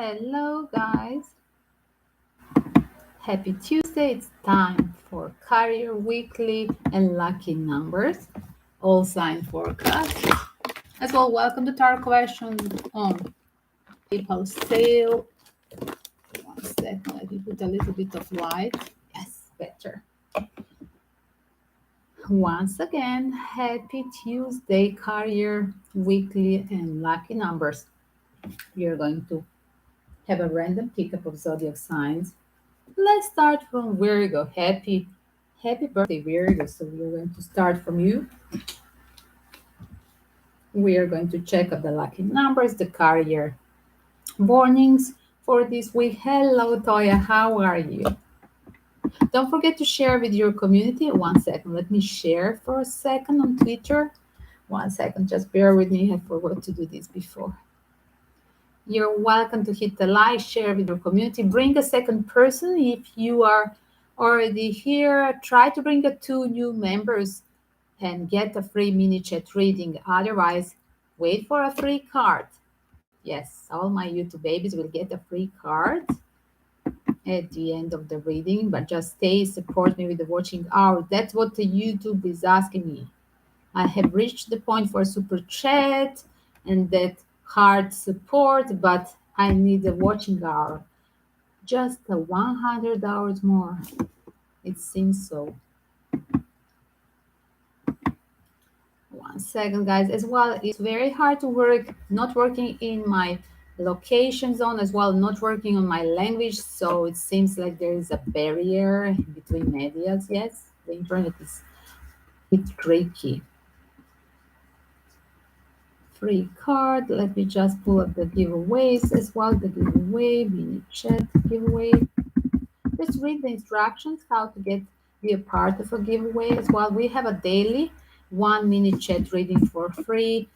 Hello, guys. Happy Tuesday. It's time for Career Weekly and Lucky Numbers. All sign forecast. As well, welcome to Tarot Questions on PayPal sale. 1 second, let me put a little bit of light. Yes, better. Once again, happy Tuesday, Career Weekly and Lucky Numbers. We are going to have a random pickup of zodiac signs. Let's start from Virgo. Happy birthday, Virgo. So we're going to start from you. We are going to check out the lucky numbers, the career warnings for this week. Hello, Toya. How are you? Don't forget to share with your community. 1 second. Let me share for a second on Twitter. 1 second. Just bear with me. I forgot to do this before. You're welcome to hit the like, share with your community. Bring a second person if you are already here. Try to bring 2 new members and get a free mini chat reading. Otherwise, wait for a free card. Yes, all my YouTube babies will get a free card at the end of the reading, but just stay, support me with the watching hour. That's what the YouTube is asking me. I have reached the point for super chat and that hard support, but I need a watching hour. Just 100 hours more. It seems so. 1 second, guys. As well, it's very hard to work, not working in my location zone, as well, not working on my language. So it seems like there is a barrier between medias. Yes, the internet is a bit tricky. Free card. Let me just pull up the giveaways as well. The giveaway, mini chat giveaway. Just read the instructions how to be a part of a giveaway as well. We have a daily 1 minute chat reading for free.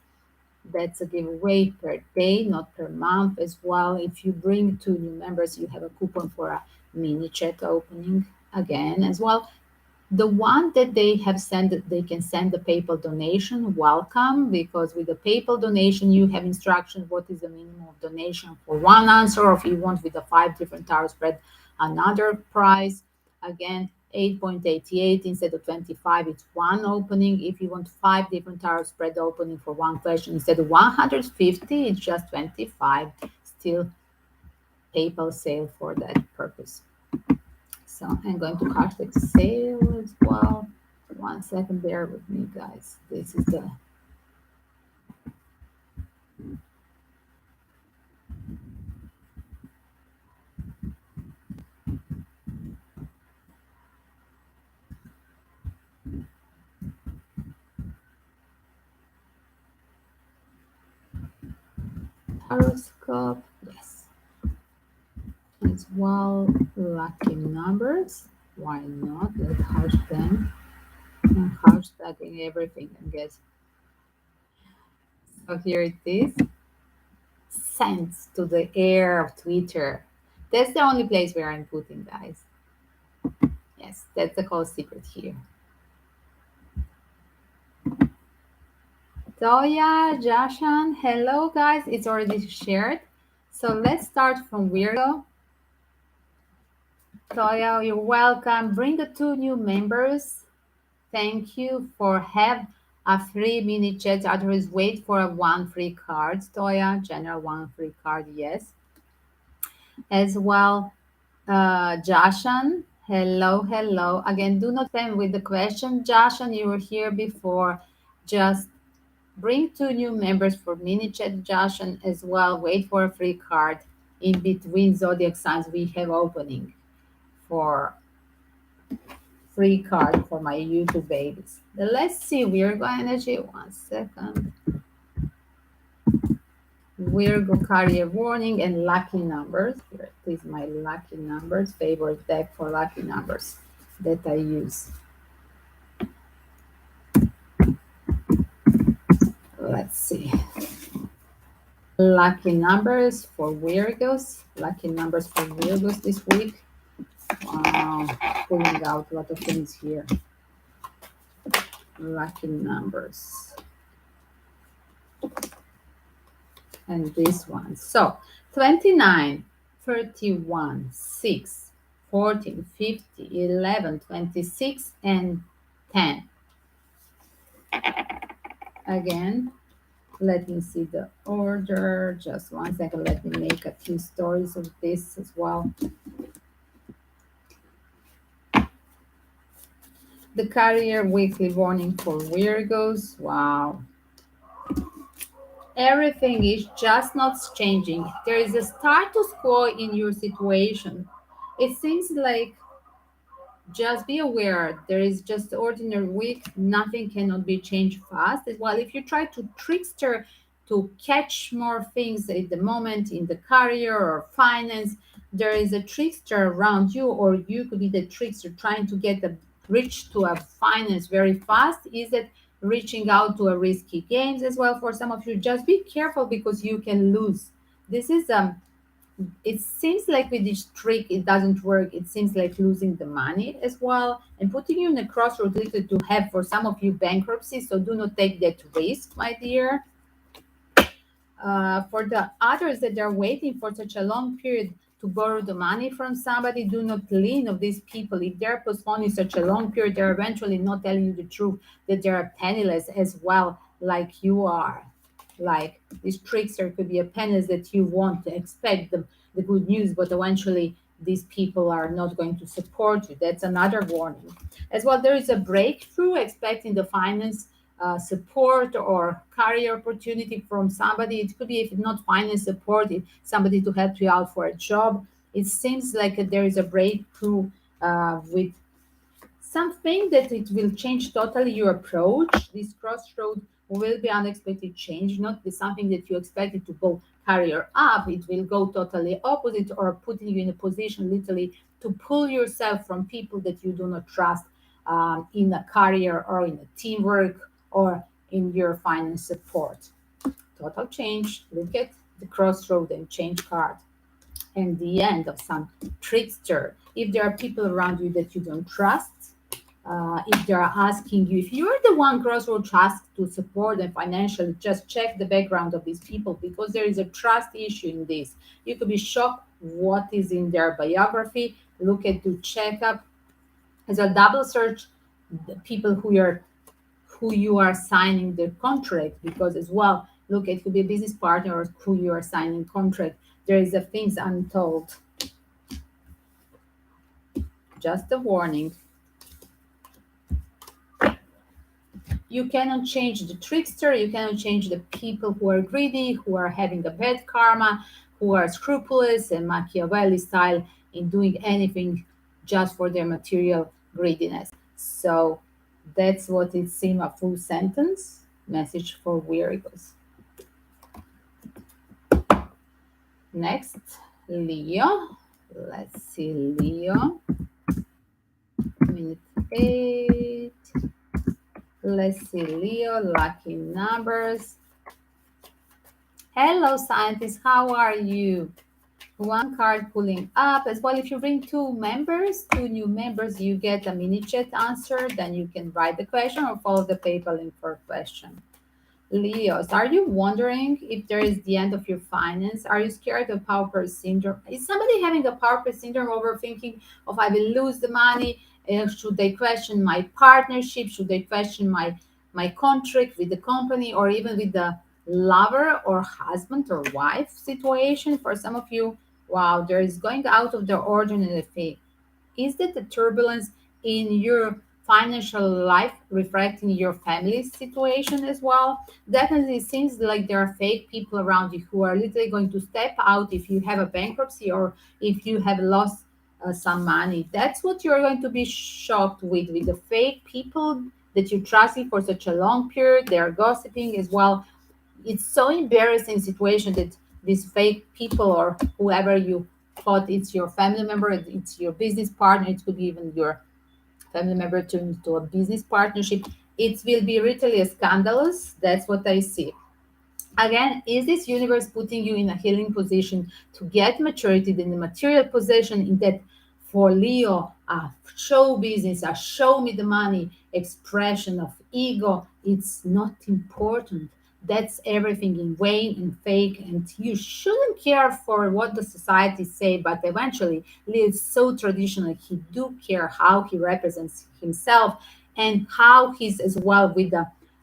That's a giveaway per day, not per month as well. If you bring 2 new members, you have a coupon for a mini chat opening again as well. The one that they have sent, they can send a PayPal donation, welcome, because with the PayPal donation, you have instructions what is the minimum of donation for 1 answer, or if you want with the 5 different tarot spread, another price. Again, 8.88 instead of 25, it's 1 opening. If you want 5 different tarot spread opening for 1 question, instead of 150, it's just 25. Still PayPal sale for that purpose. So I'm going to hashtag sale as well. 1 second, bear with me, guys. This is the horoscope. Yes. As well, lucky numbers. Why not? Let's hash them. I'm hashtagging everything, I guess. So here it is. Sent to the air of Twitter. That's the only place where I'm putting, guys. Yes, that's the whole secret here. Toya, Jashan, hello guys. It's already shared. So let's start from Virgo. Toya, you're welcome. Bring the 2 new members. Thank you for have a free mini chat. Otherwise, wait for a 1 free card. Toya, general 1 free card, yes. As well, Jashan, hello. Again, do not send with the question. Jashan, you were here before. Just bring 2 new members for mini chat, Jashan, as well. Wait for a free card. In between zodiac signs, we have opening for free card for my YouTube babies. Let's see Virgo energy. 1 second. Virgo career warning and lucky numbers. Here is my lucky numbers, favorite deck for lucky numbers that I use. Let's see. Lucky numbers for Virgos. Lucky numbers for Virgos this week. Wow, pulling out a lot of things here. Lucky numbers. And this one. So 29, 31, 6, 14, 50, 11, 26, and 10. Again, let me see the order. Just one second. Let me make a few stories of this as well. The career weekly warning for Virgos. Wow. Everything is just not changing. There is a status quo in your situation. It seems like just be aware there is just ordinary week, nothing cannot be changed fast as well. If you try to trickster to catch more things at the moment in the career or finance, there is a trickster around you, or you could be the trickster trying to get a reach to a finance very fast. Is it reaching out to a risky games as well? For some of you, just be careful because you can lose. This is it seems like with this trick it doesn't work. It seems like losing the money as well and putting you in a crossroad little to have for some of you bankruptcy. So do not take that risk, my dear. For the others that are waiting for such a long period to borrow the money from somebody, do not lean on these people. If they're postponing such a long period, they're eventually not telling you the truth that they are penniless as well, like you are. Like this trickster could be a penniless that you want to expect the good news, but eventually these people are not going to support you. That's another warning. As well, there is a breakthrough expecting the finance support or career opportunity from somebody. It could be, if it's not finance support, it's somebody to help you out for a job. It seems like there is a breakthrough with something that it will change totally your approach. This crossroad will be unexpected change, not be something that you expected to go career up. It will go totally opposite or putting you in a position literally to pull yourself from people that you do not trust in a career or in a teamwork or in your finance support. Total change. Look at the crossroad and change card and the end of some trickster. If there are people around you that you don't trust, if they're asking you, if you're the one crossroad trust to support them financially, just check the background of these people because there is a trust issue in this. You could be shocked what is in their biography. Look at the checkup as a double search the people who you are signing the contract, because as well look at, could be a business partner or who you are signing contract. There is a things untold. Just a warning. You cannot change the trickster. You cannot change the people who are greedy, who are having a bad karma, who are scrupulous and Machiavelli style in doing anything just for their material greediness. So that's what it seems a full sentence message for Virgos. Next, Leo. Let's see, Leo. Minute 8. Let's see, Leo, lucky numbers. Hello, scientists, how are you? One card pulling up as well. If you bring two new members, you get a mini chat answer. Then you can write the question or follow the PayPal link for a question. Leos, are you wondering if there is the end of your finance? Are you scared of pauper syndrome? Is somebody having a pauper syndrome, overthinking of I will lose the money? Should they question my partnership? Should they question my contract with the company or even with the lover or husband or wife situation? For some of you, wow, there is going out of the ordinary thing. Is that the turbulence in your financial life reflecting your family situation as well? Definitely seems like there are fake people around you who are literally going to step out if you have a bankruptcy or if you have lost some money. That's what you're going to be shocked with the fake people that you trusted for such a long period. They are gossiping as well. It's so embarrassing situation that these fake people or whoever you thought it's your family member, it's your business partner, it could be even your family member turned into a business partnership. It will be really scandalous. That's what I see. Again, is this universe putting you in a healing position to get maturity in the material possession in that for Leo, a show business, a show me the money expression of ego, it's not important. that's everything in vain and fake, and you shouldn't care for what the society say. But eventually Leo is so traditional, he do care how he represents himself and how he's as well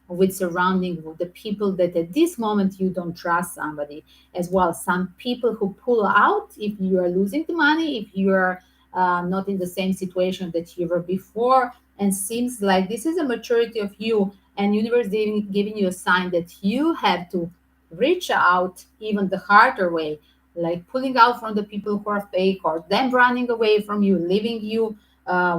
with surrounding with the people that at this moment you don't trust somebody as well. Some people who pull out if you are losing the money, if you are not in the same situation that you were before, and seems like this is a maturity of you, and universe giving you a sign that you have to reach out even the harder way, like pulling out from the people who are fake, or them running away from you, leaving you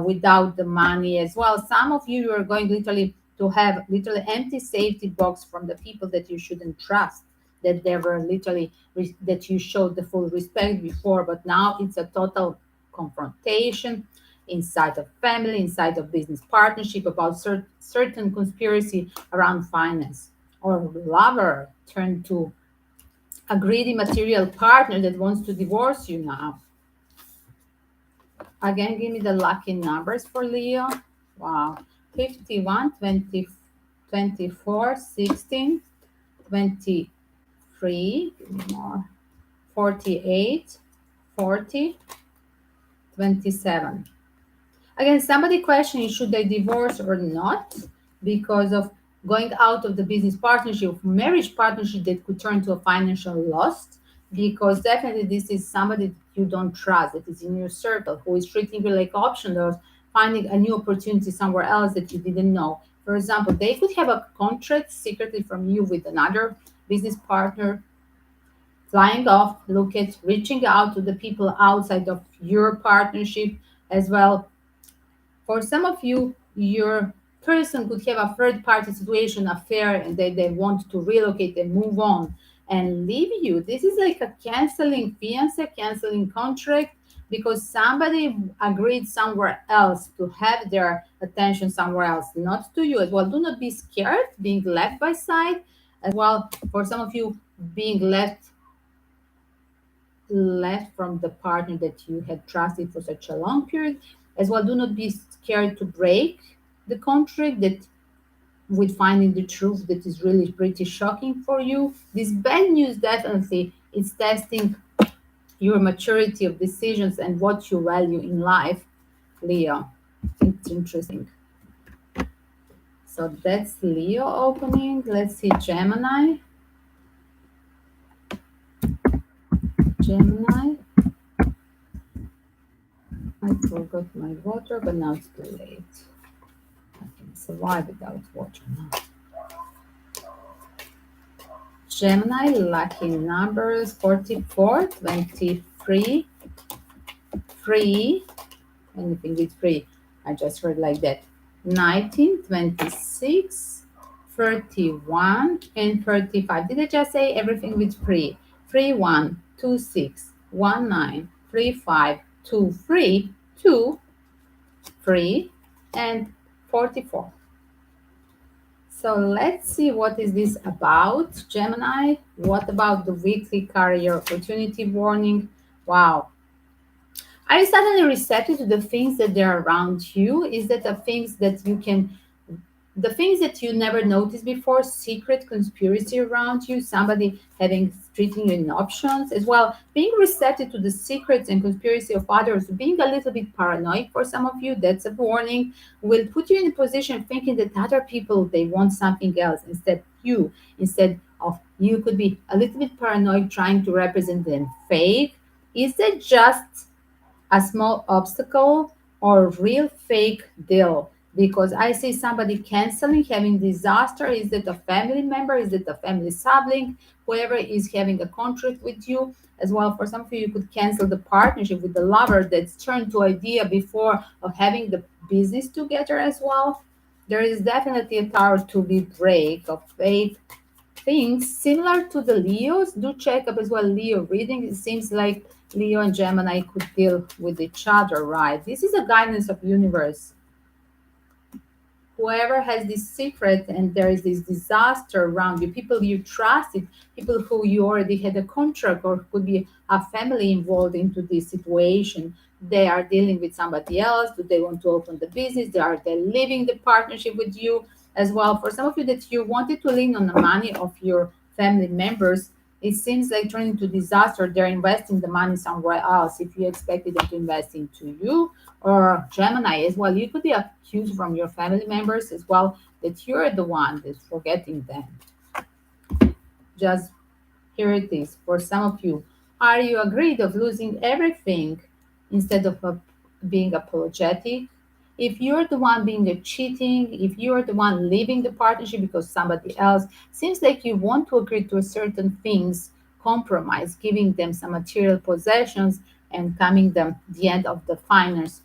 without the money as well. Some of you are going literally to have literally empty safety box from the people that you shouldn't trust, that they were literally that you showed the full respect before, but now it's a total confrontation inside of family, inside of business partnership, about certain conspiracy around finance, or lover turned to a greedy material partner that wants to divorce you now. Again, give me the lucky numbers for Leo. Wow. 51, 20, 24, 16, 23, give me more, 48, 40, 27. Again, somebody questioning should they divorce or not because of going out of the business partnership, marriage partnership that could turn to a financial loss. Because definitely this is somebody that you don't trust, that is in your circle, who is treating you like option, or finding a new opportunity somewhere else that you didn't know. For example, they could have a contract secretly from you with another business partner, flying off, look at reaching out to the people outside of your partnership as well. For some of you, your person could have a third party situation, affair, and they want to relocate and move on and leave you. This is like a canceling fiance, canceling contract, because somebody agreed somewhere else to have their attention somewhere else, not to you as well. Do not be scared being left by side as well. For some of you, being left from the partner that you had trusted for such a long period as well. Do not be scared to break the contract, that with finding the truth that is really pretty shocking for you. This bad news definitely is testing your maturity of decisions and what you value in life, Leo. It's interesting. So that's Leo opening. Let's see Gemini. Gemini. I forgot my water, but now it's too late. I can survive without water now. Gemini, lucky numbers 44, 23, 3, anything with 3. I just heard like that. 19, 26, 31, and 35. Did I just say everything with 3? 3, 1, 2, 6, 1, 9, 3, 5, 2, 3, 2, 3, and 44. So let's see what is this about, Gemini. What about the weekly career opportunity warning? Wow. Are you suddenly receptive to the things that are around you? Is that the things that you can, the things that you never noticed before, secret conspiracy around you, somebody having treating you in options as well, being receptive to the secrets and conspiracy of others, being a little bit paranoid for some of you, that's a warning, will put you in a position thinking that other people, they want something else instead of you could be a little bit paranoid trying to represent them fake. Is it just a small obstacle or real fake deal? Because I see somebody canceling, having disaster. Is it a family member? Is it a family sibling? Whoever is having a contract with you as well. For some of you, you could cancel the partnership with the lover that's turned to idea before of having the business together as well. There is definitely a tower to be break of fake things similar to the Leos. Do check up as well Leo reading. It seems like Leo and Gemini could deal with each other, right? This is a guidance of universe. Whoever has this secret and there is this disaster around you, people you trusted, people who you already had a contract, or could be a family involved into this situation, they are dealing with somebody else. Do they want to open the business? They leaving the partnership with you? as well. For some of you that you wanted to lean on the money of your family members, it seems like turning into disaster. They're investing the money somewhere else. If you expected them to invest into you, or Gemini as well, you could be accused from your family members as well that you're the one that's forgetting them. Just here it is for some of you. Are you agreed of losing everything instead of being apologetic? If you're the one being a cheating, if you're the one leaving the partnership because somebody else, seems like you want to agree to certain things, compromise, giving them some material possessions and coming them the end of the finance,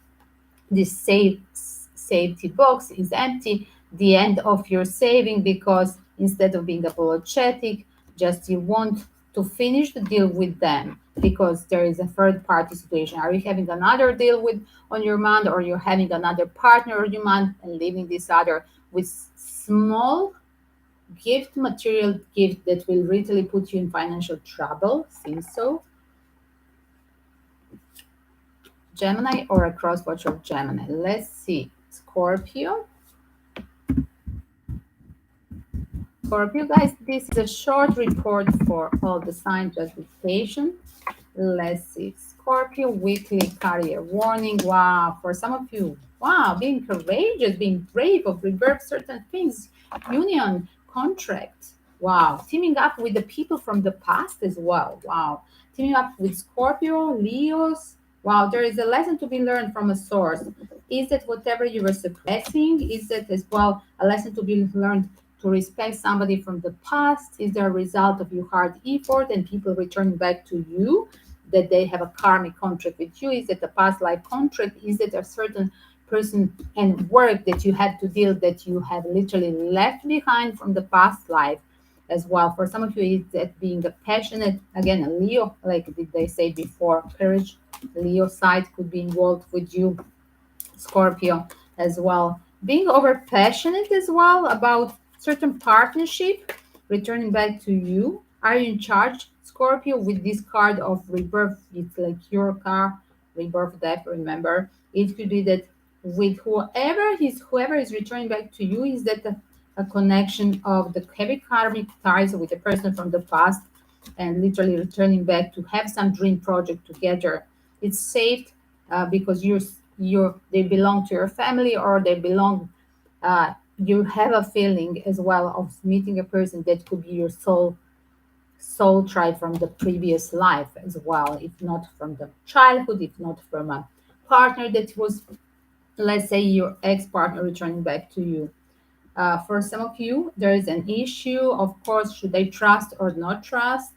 this safety box is empty, the end of your saving, because instead of being apologetic, just you want to finish the deal with them because there is a third party situation. Are you having another deal with on your mind, or you're having another partner on your mind and leaving this other with small gift, material gift that will really put you in financial trouble? Seems so. Gemini or a crosswatch of Gemini. Let's see. Scorpio. Scorpio, guys, this is a short report for all the signs, just be patient. Let's see. Scorpio weekly career warning. Wow, for some of you, wow, being courageous, being brave of rebirth certain things, union, contract. Wow, teaming up with the people from the past as well. Wow, teaming up with Scorpio, Leos. Wow, there is a lesson to be learned from a source. Is that whatever you were suppressing? Is that as well a lesson to be learned to respect somebody from the past? Is there a result of your hard effort and people returning back to you, that they have a karmic contract with you? Is it a past life contract? Is it a certain person and work that you had to deal, that you have literally left behind from the past life as well? For some of you, is that being a passionate, again, a Leo, like did they say before, courage, Leo side could be involved with you, Scorpio as well. Being over passionate as well about certain partnership, returning back to you. Are you in charge, Scorpio, with this card of rebirth? It's like your car, rebirth, death, remember. It could be that with whoever is returning back to you, is that a connection of the heavy karmic ties with the person from the past, and literally returning back to have some dream project together. It's safe because they belong to your family, or they belong, you have a feeling as well of meeting a person that could be your soul tribe from the previous life as well, if not from the childhood, if not from a partner that was, let's say, your ex-partner returning back to you. For some of you, there is an issue, of course, should I trust or not trust?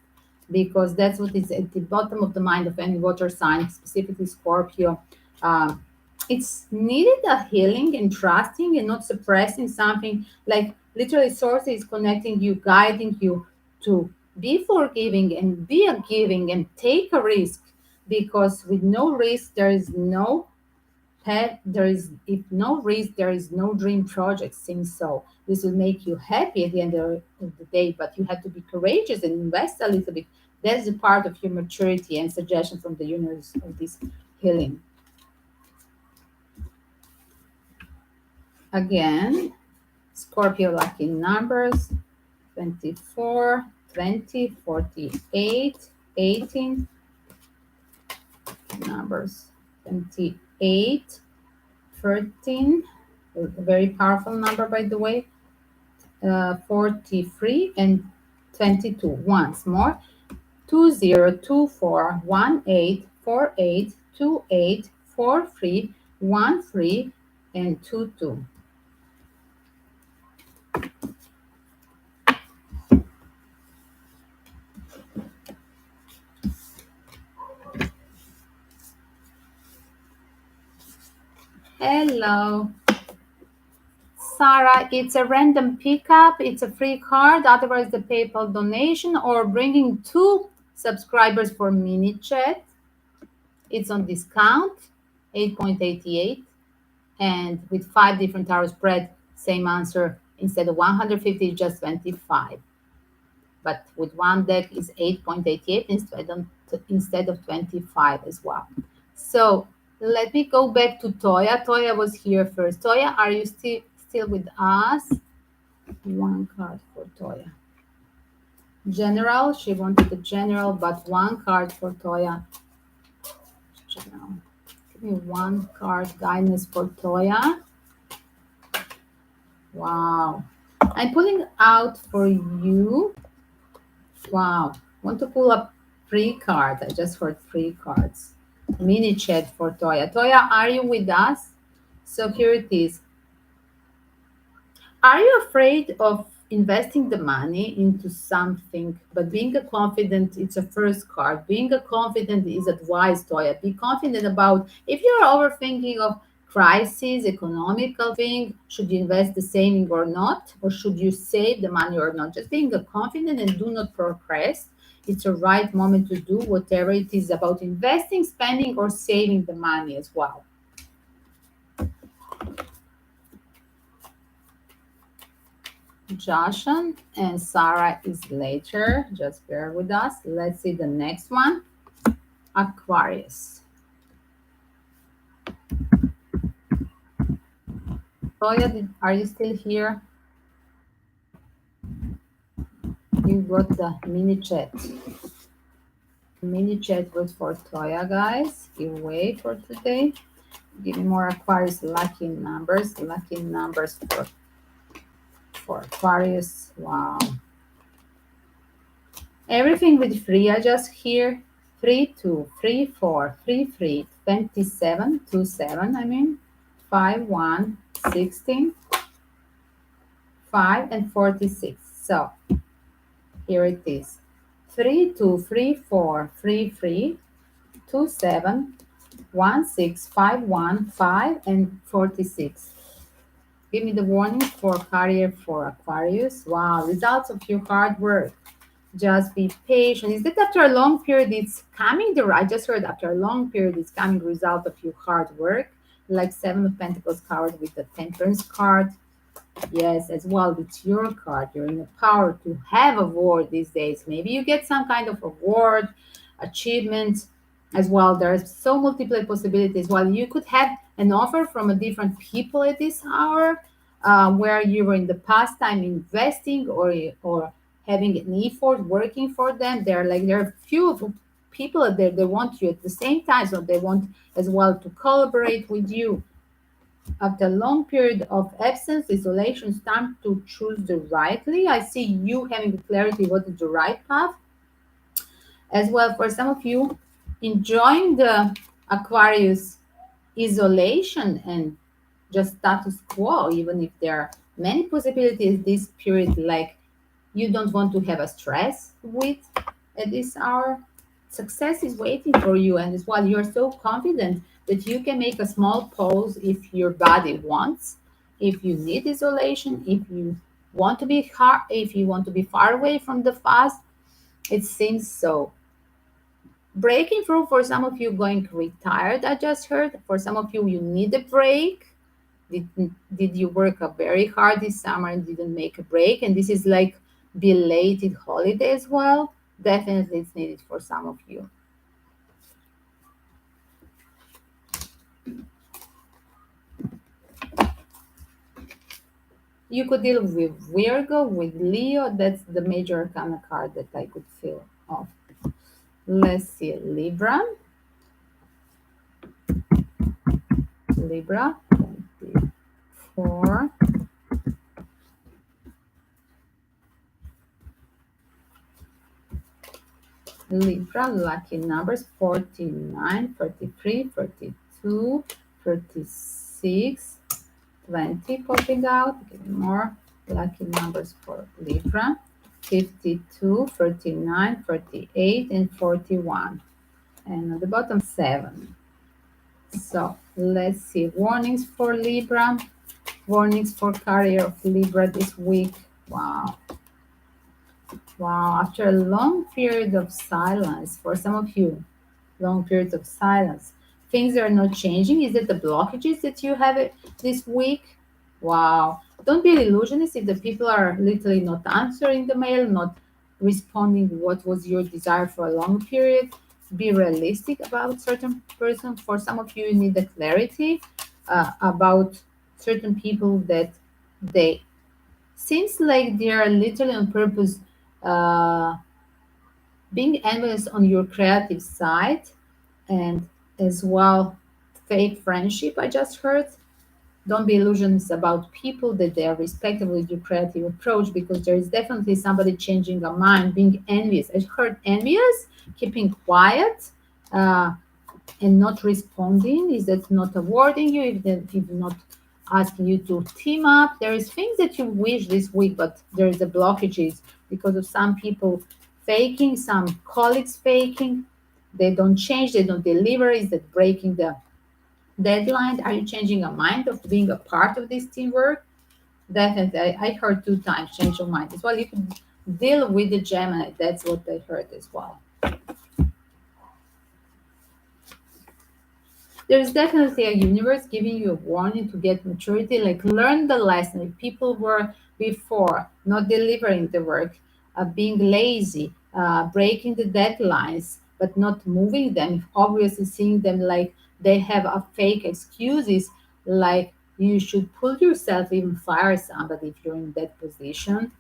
Because that's what is at the bottom of the mind of any water sign, specifically Scorpio. Um, it's needed a healing and trusting and not suppressing something. Like literally, source is connecting you, guiding you to be forgiving and be a giving and take a risk. Because with no risk, there is no pet. There is, if no risk, there is no dream project. Seems so. This will make you happy at the end of the day, but you have to be courageous and invest a little bit. That's a part of your maturity and suggestion from the universe of this healing. Again, Scorpio lucky numbers 24, 20, 48, 18. Numbers 28, 13, a very powerful number, by the way, 43, and 22. Once more, 20, 24, 18, 48, 28, 43, 13, and 22. Hello. Sarah, it's a random pickup. It's a free card. Otherwise, the PayPal donation, or bringing 2 subscribers for mini chat. It's on discount, 8.88. And with 5 different tarot spread, same answer. Instead of 150, just 25. But with one deck is 8.88 instead of 25 as well. So let me go back to Toya. Toya was here first. Toya, are you still with us? One card for Toya. General, she wanted the general, but one card for Toya. General. Give me one card guidance for Toya. Wow. I'm pulling out for you. Wow. Want to pull up 3 cards. I just heard 3 cards. Mini chat for Toya. Toya, are you with us? So here it is. Are you afraid of investing the money into something? But being a confident, it's a first card. Being a confident is advice, Toya. Be confident about if you're overthinking of crisis, economical thing, should you invest the saving or not? Or should you save the money or not? Just being a confident and do not procrastinate. It's a right moment to do whatever it is about investing, spending, or saving the money as well. Joshan and Sarah is later. Just bear with us. Let's see the next one. Aquarius. Toya, are you still here? You got the mini chat. Mini chat was for Toya, guys. Giveaway for today. Give me more Aquarius lucky numbers. Lucky numbers for Aquarius. Wow. Everything with free. I just hear 3, 2, 3, 4, 3, 3, 27, 2, 7. I mean, 5, 1, 16, 5, and 46. So here it is. 3, 2, 3, 4, 3, 3, 2, 7, 1, 6, 5, 1, 5, and 46. Give me the warning for career for Aquarius. Wow, results of your hard work. Just be patient. Is that after a long period it's coming? I just heard after a long period it's coming result of your hard work. Like 7 of Pentacles card with the Temperance card. Yes, as well, it's your card. You're in the power to have award these days. Maybe you get some kind of award, achievement as well. There's so multiple possibilities. Well, you could have an offer from a different people at this hour, where you were in the past time investing or having an effort working for them. There are few people there. They want you at the same time, so they want as well to collaborate with you. After a long period of absence, isolation, it's time to choose the rightly. I see you having clarity what is the right path. As well, for some of you, enjoying the Aquarius isolation and just status quo, even if there are many possibilities this period, like you don't want to have a stress with at this hour. Success is waiting for you, and as well, you're so confident that you can make a small pause if your body wants, if you need isolation, if you want to be if you want to be far away from the fast. It seems so. Breaking through for some of you going retired. I just heard for some of you, you need a break. Did you work very hard this summer and didn't make a break? And this is like belated holiday as well. Definitely it's needed for some of you. You could deal with Virgo, with Leo. That's the major arcana card that I could feel of. Let's see, Libra. Libra, 24. Libra, lucky numbers 49, 33, 32, 36, 20 popping out. Give me more lucky numbers for Libra. 52, 39, 38, and 41. And at the bottom, 7. So let's see. Warnings for Libra. Warnings for career of Libra this week. Wow. Wow. After a long period of silence, for some of you, long periods of silence, things are not changing. Is it the blockages that you have this week? Wow. Don't be an illusionist if the people are literally not answering the mail, not responding what was your desire for a long period. Be realistic about certain person. For some of you, you need the clarity about certain people that they Seems like they are literally on purpose uh, being envious on your creative side, and as well fake friendship I just heard. Don't be illusions about people that they are respectful with your creative approach, because there is definitely somebody changing a mind, being envious. I heard envious, keeping quiet, uh, and not responding. Is that not awarding you if not asking you to team up? There is things that you wish this week, but there is a blockages because of some people faking, some colleagues faking. They don't change, they don't deliver. Is that breaking the deadline? Are you changing your mind of being a part of this teamwork? Definitely. I heard 2 times change your mind as well. You can deal with the Gemini. That's what I heard as well. There's definitely a universe giving you a warning to get maturity, like learn the lesson. If people were before not delivering the work, being lazy, breaking the deadlines, but not moving them, obviously seeing them like they have a fake excuses, like you should pull yourself, even fire somebody if you're in that position.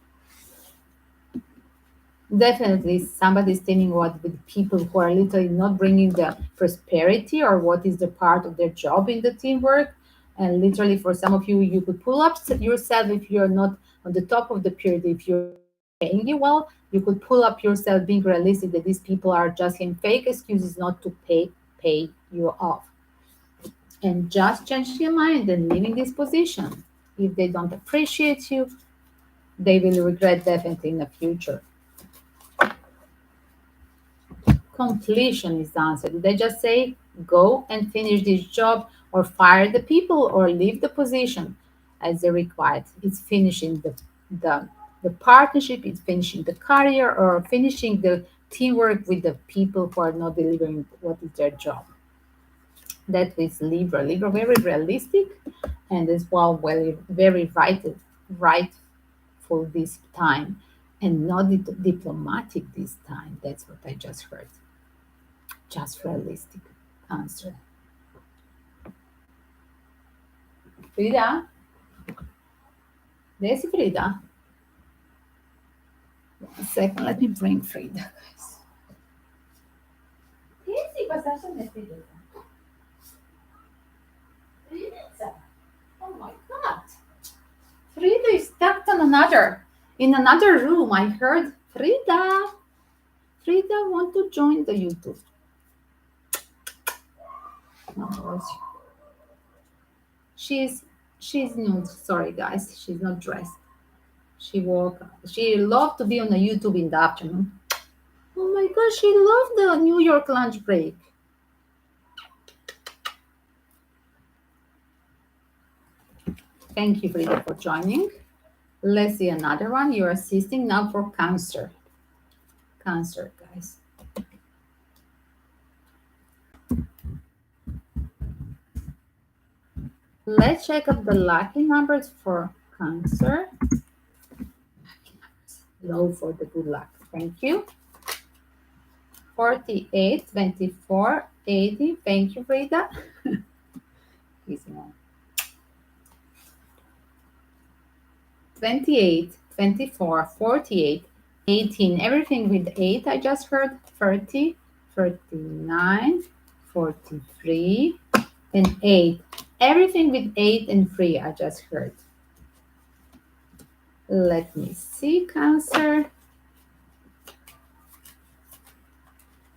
Definitely, somebody's teaming what with people who are literally not bringing the prosperity or what is the part of their job in the teamwork. And literally, for some of you, you could pull up yourself if you're not on the top of the pyramid. If you're paying you well, you could pull up yourself, being realistic that these people are just in fake excuses not to pay you off, and just changing your mind and leaving this position. If they don't appreciate you, they will regret definitely in the future. Completion is the answer. Did I just say go and finish this job, or fire the people, or leave the position as they required? It's finishing the the partnership, it's finishing the career, or finishing the teamwork with the people who are not delivering what is their job. That is Libra. Libra very realistic, and as well very rightful this time, and not diplomatic this time. That's what I just heard. Just realistic answer. Frida, there's Frida. 1 second, let me bring Frida, guys. Easy, passaggio nel Frida. Frida. Oh my god. Frida is stuck on in another room. I heard Frida. Frida want to join the YouTube. No, she's nude. Sorry guys, she's not dressed. She loved to be on the YouTube in the afternoon. Oh my gosh, she loved the New York lunch break. Thank you, Frida, for joining. Let's see another one. You're assisting now for Cancer. Cancer, guys. Let's check up the lucky numbers for Cancer. Low for the good luck. Thank you. 48, 24, 80. Thank you, Frida. Easy one. 28, 24, 48, 18. Everything with 8, I just heard. 30, 39, 43, and 8. Everything with 8 and 3, I just heard. Let me see, Cancer.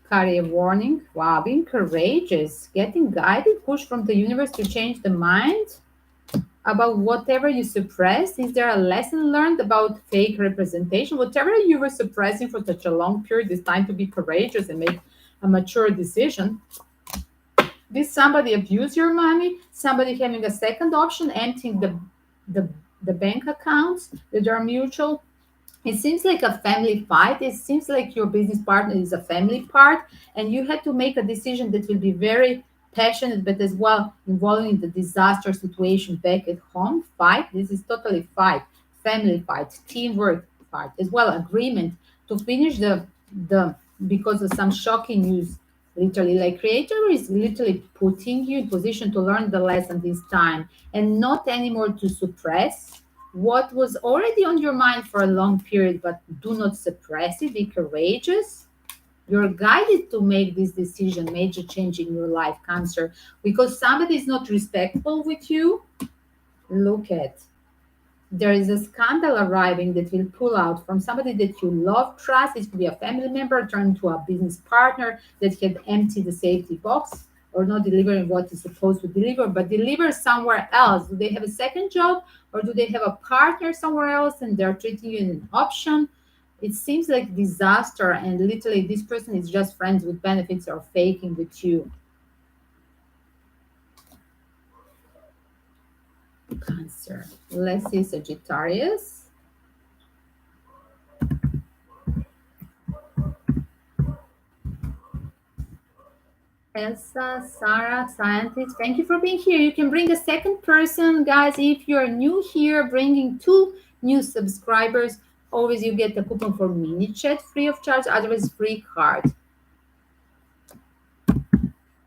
Career warning. Wow, being courageous, getting guided, push from the universe to change the mind about whatever you suppressed. Is there a lesson learned about fake representation? Whatever you were suppressing for such a long period, it's time to be courageous and make a mature decision. Did somebody abuse your money? Somebody having a second option, emptying the bank accounts that are mutual? It seems like a family fight. It seems like your business partner is a family part, and you had to make a decision that will be very passionate, but as well involving the disaster situation back at home. Fight. This is totally fight, family fight, teamwork fight, as well agreement to finish the because of some shocking news. Literally, like creator is literally putting you in position to learn the lesson this time, and not anymore to suppress. what was already on your mind for a long period, but do not suppress it. Be courageous. You're guided to make this decision, major change in your life, Cancer, because somebody is not respectful with you. Look at, there is a scandal arriving that will pull out from somebody that you love, trust. It could be a family member turned to a business partner that had emptied the safety box or not delivering what is supposed to deliver, but deliver somewhere else. Do they have a second job, or do they have a partner somewhere else and they're treating you in an option? It seems like disaster, and literally this person is just friends with benefits or faking with you. Cancer. Let's see, Sagittarius. Elsa, Sarah, scientist, thank you for being here. You can bring a second person, guys. If you're new here, bringing 2 new subscribers, always you get a coupon for mini chat free of charge, otherwise free card.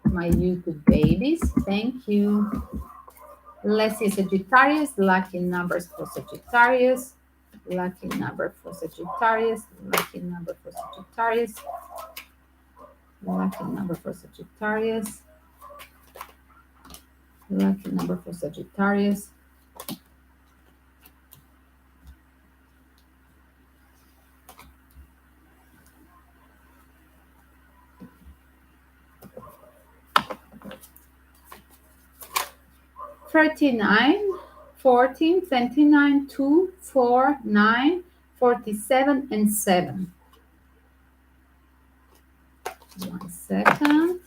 My YouTube babies, thank you. Let's see, Sagittarius, lucky numbers for Sagittarius. Lucky number for Sagittarius. Lucky number for Sagittarius. Lucky number for Sagittarius. Lucky number for Sagittarius. $39, 14, 29, 2, 4, 9, 47, and 7. 1 second.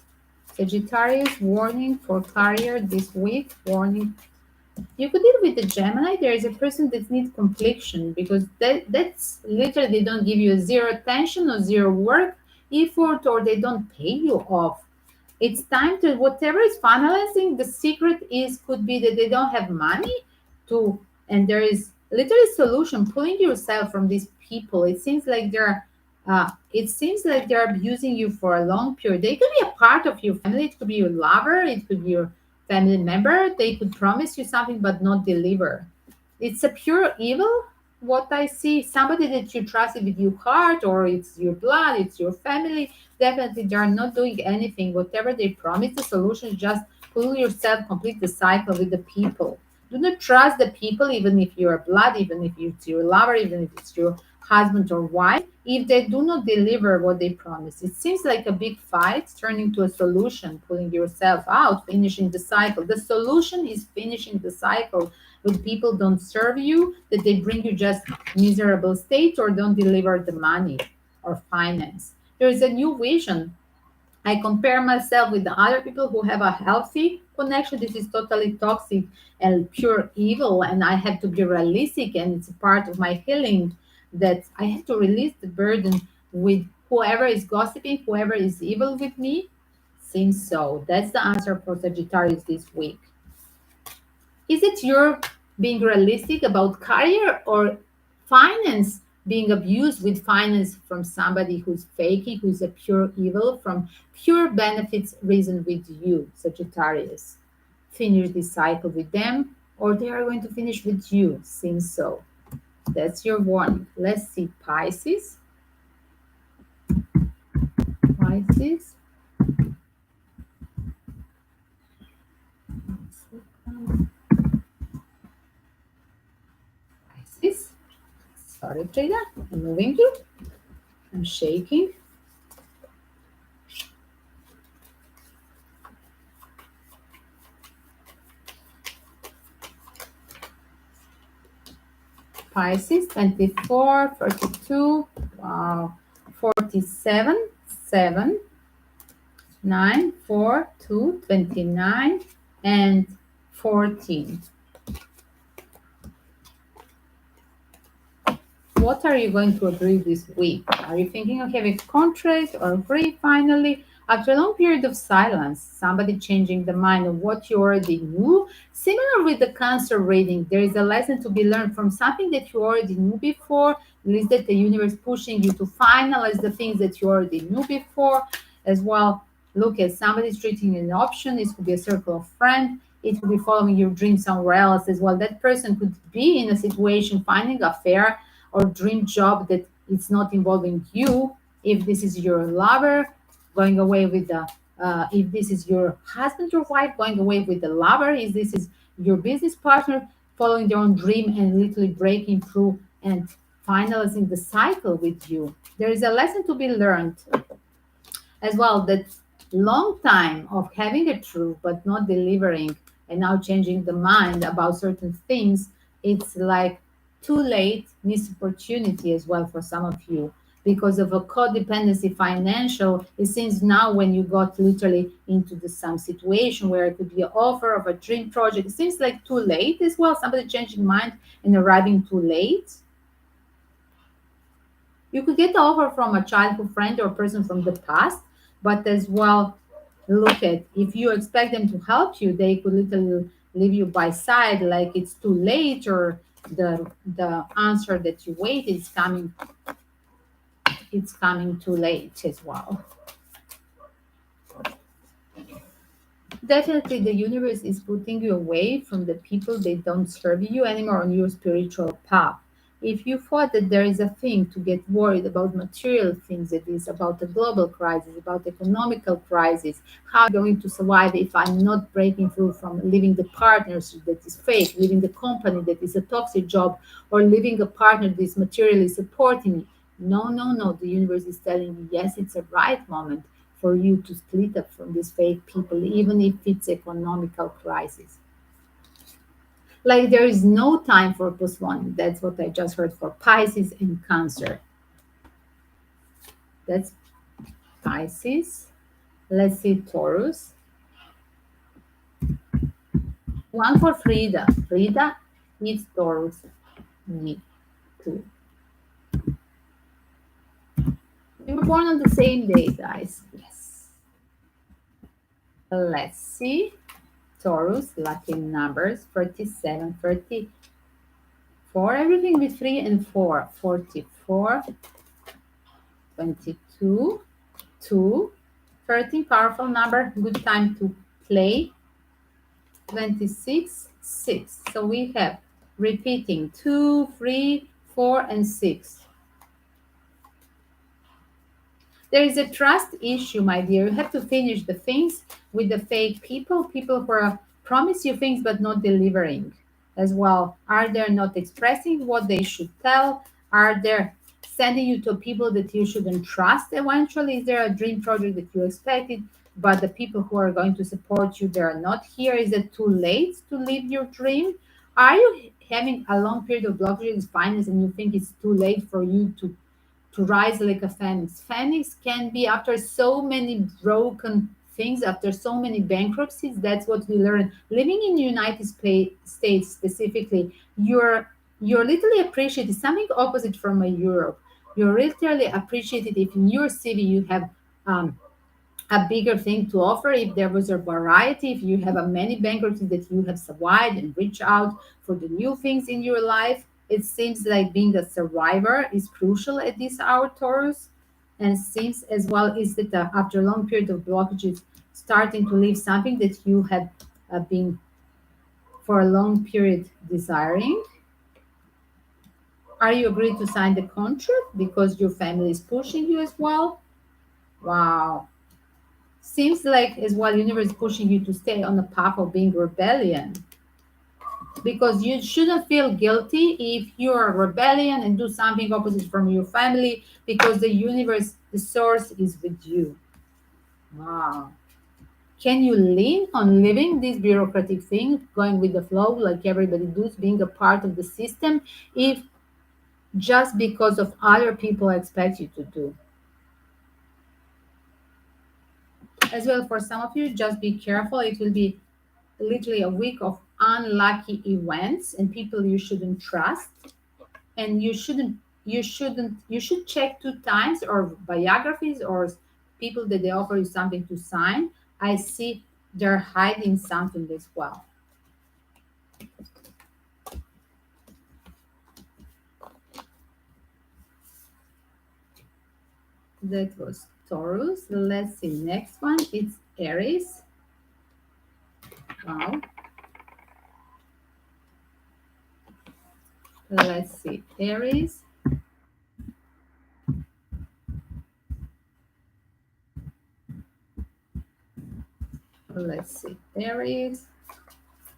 Sagittarius, warning for career this week. Warning. You could deal with the Gemini. There is a person that needs completion, because that's literally they don't give you zero attention or zero work effort, or they don't pay you off. It's time to, whatever is finalizing, the secret is, could be that they don't have money to, and there is literally solution, pulling yourself from these people. It seems like they're abusing you for a long period. They could be a part of your family. It could be your lover. It could be your family member. They could promise you something but not deliver. It's a pure evil. What I see, somebody that you trusted with your heart, or it's your blood, it's your family. Definitely, they are not doing anything. Whatever they promise, the solution is just pull yourself, complete the cycle with the people. Do not trust the people, even if you're blood, even if it's your lover, even if it's your husband or wife, if they do not deliver what they promise. It seems like a big fight turning to a solution, pulling yourself out, finishing the cycle. The solution is finishing the cycle. When people don't serve you, that they bring you just miserable state or don't deliver the money or finance. There is a new vision. I compare myself with the other people who have a healthy connection. This is totally toxic and pure evil, and I have to be realistic, and it's a part of my healing that I have to release the burden with whoever is gossiping, whoever is evil with me. Seems so. That's the answer for Sagittarius this week. Is it your being realistic about career or finance, being abused with finance from somebody who's faking, who's a pure evil, from pure benefits reason with you, Sagittarius? Finish this cycle with them, or they are going to finish with you. Seems so. That's your warning. Let's see, Pisces. Pisces. Pisces. Sorry, Trina. I'm moving you. I'm shaking. Pisces, 24, 42, wow, 47, 7, 9, 4, 2, 29, and 14. What are you going to agree this week? Are you thinking of having a contract or agree finally? After a long period of silence, somebody changing the mind of what you already knew. Similar with the Cancer reading, there is a lesson to be learned from something that you already knew before. At least that the universe pushing you to finalize the things that you already knew before as well. Look at somebody's treating you an option. This could be a circle of friends. it could be following your dream somewhere else as well. That person could be in a situation finding a fair or dream job that it's not involving you. If this is your lover, going away with the if this is your husband or wife, going away with the lover, if this is your business partner, following their own dream and literally breaking through and finalizing the cycle with you. There is a lesson to be learned as well, that long time of having a truth but not delivering and now changing the mind about certain things, it's like too late, missed opportunity as well for some of you because of a codependency financial. It seems now when you got literally into some situation where it could be an offer of a dream project, it seems like too late as well, somebody changing mind and arriving too late. You could get the offer from a childhood friend or person from the past, but as well, look at if you expect them to help you, they could literally leave you by side like it's too late, or the answer that you wait is coming, it's coming too late as well. Definitely the universe is putting you away from the people that don't serve you anymore on your spiritual path. If you thought that there is a thing to get worried about material things, it is about the global crisis, about economical crisis, how I'm going to survive if I'm not breaking through from leaving the partnership that is fake, leaving the company that is a toxic job, or leaving a partner that is materially supporting me. No, no, no. The universe is telling you, yes, it's a right moment for you to split up from these fake people, even if it's economical crisis. Like there is no time for postponing. That's what I just heard for Pisces and Cancer. That's Pisces. Let's see Taurus. One for Frida. Frida is Taurus. Me too. We were born on the same day, guys. Yes. Let's see. Taurus, lucky numbers 37, 34. Everything with 3 and 4. 44, 22, 2, 13, powerful number, good time to play. 26, 6. So we have repeating 2, 3, 4, and 6. There is a trust issue, my dear. You have to finish the things with the fake people, people who promise you things but not delivering as well. Are they not expressing what they should tell? Are they sending you to people that you shouldn't trust eventually? Is there a dream project that you expected, but the people who are going to support you, they are not here? Is it too late to live your dream? Are you having a long period of blockages in finance and you think it's too late for you to rise like a phoenix? Phoenix can be after so many broken things, after so many bankruptcies. That's what we learn. Living in the United States specifically, you're literally appreciated, something opposite from a Europe. You're literally appreciated if in your city you have a bigger thing to offer, if there was a variety, if you have a many bankruptcies that you have survived and reach out for the new things in your life. It seems like being a survivor is crucial at this hour, Taurus. And seems as well is that after a long period of blockages, starting to leave something that you had been for a long period desiring. Are you agreed to sign the contract because your family is pushing you as well? Wow. Seems like as well universe is pushing you to stay on the path of being rebellion, because you shouldn't feel guilty if you're a rebellion and do something opposite from your family, because the universe, the source is with you. Wow. Can you lean on living this bureaucratic thing, going with the flow like everybody does, being a part of the system, if just because of other people expect you to do? As well, for some of you, just be careful. It will be literally a week of unlucky events and people you shouldn't trust, and you should check 2 times, or biographies, or people that they offer you something to sign. I see they're hiding something as well. That was Taurus. Let's see, next one, it's Aries. Wow. Let's see, Aries. Let's see, Aries.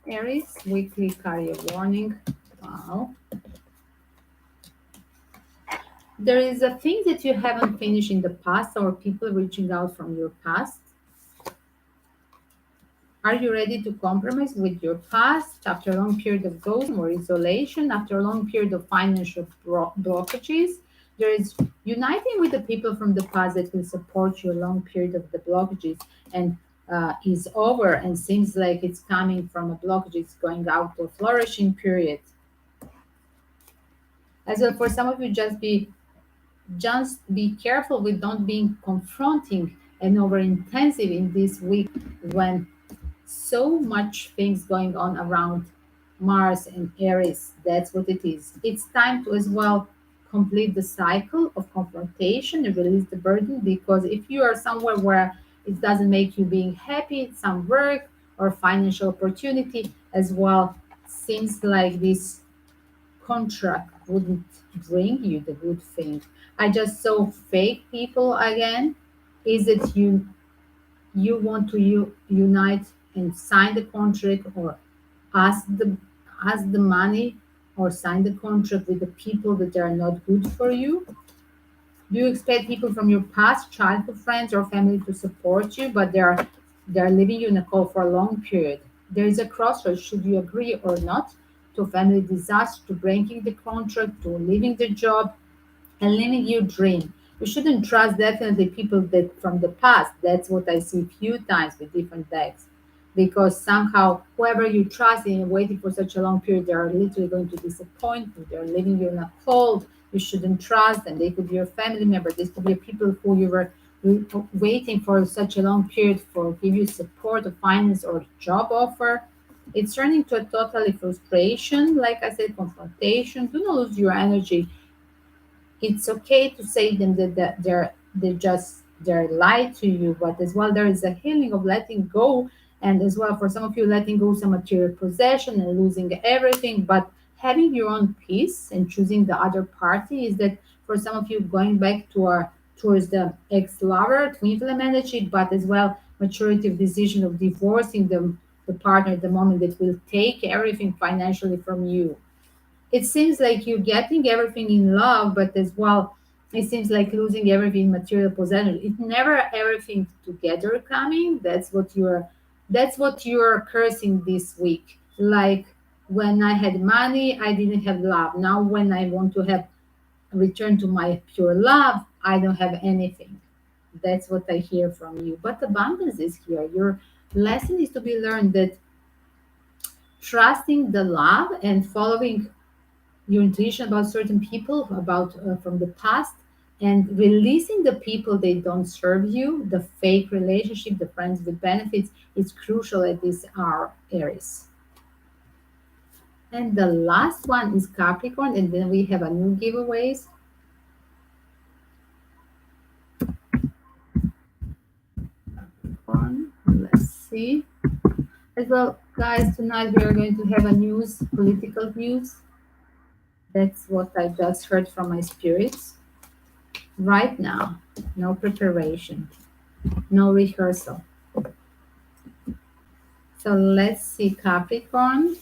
Aries, weekly career warning. Wow. There is a thing that you haven't finished in the past, or people reaching out from your past. Are you ready to compromise with your past after a long period of ghosting or isolation, after a long period of financial blockages? There is uniting with the people from the past that will support you a long period of the blockages and is over and seems like it's coming from a blockage, it's going out to a flourishing period. As well, for some of you, just be careful with not being confronting and over intensive in this week when so much things going on around Mars and Aries. That's what it is. It's time to as well complete the cycle of confrontation and release the burden, because if you are somewhere where it doesn't make you being happy, some work or financial opportunity as well, seems like this contract wouldn't bring you the good thing. I just saw fake people again. Is it you want to unite and sign the contract, or ask the money, or sign the contract with the people that are not good for you? Do you expect people from your past childhood friends or family to support you, but they're leaving you in a call for a long period? There is a crossroads. Should you agree or not to family disaster, to breaking the contract, to leaving the job, and living your dream? You shouldn't trust definitely people that from the past. That's what I see few times with different decks. Because somehow whoever you trust and you're waiting for such a long period, they are literally going to disappoint you. They're leaving you in a cold. You shouldn't trust, and they could be your family member. This could be people who you were waiting for such a long period for give you support of finance or job offer. It's turning to a totally frustration, like I said, confrontation. Do not lose your energy. It's okay to say them that they're lied to you, but as well there is a healing of letting go, and as well for some of you letting go some material possession and losing everything, but having your own peace and choosing the other party. Is that for some of you going back to our towards the ex-lover, twin flame energy, but as well maturity of decision of divorcing the partner at the moment that will take everything financially from you. It seems like you're getting everything in love, but as well, it seems like losing everything in material possession. It never everything together coming. That's what you're cursing this week. Like when I had money, I didn't have love. Now when I want to have return to my pure love, I don't have anything. That's what I hear from you. But abundance is here. Your lesson is to be learned that trusting the love and following your intuition about certain people about from the past, and releasing the people they don't serve you, the fake relationship, the friends with benefits, is crucial at this hour, Aries. And the last one is Capricorn, and then we have a new giveaways. Let's see. As well, guys, tonight we are going to have a news, political news. That's what I just heard from my spirits right now. No preparation, no rehearsal. So let's see, Capricorn.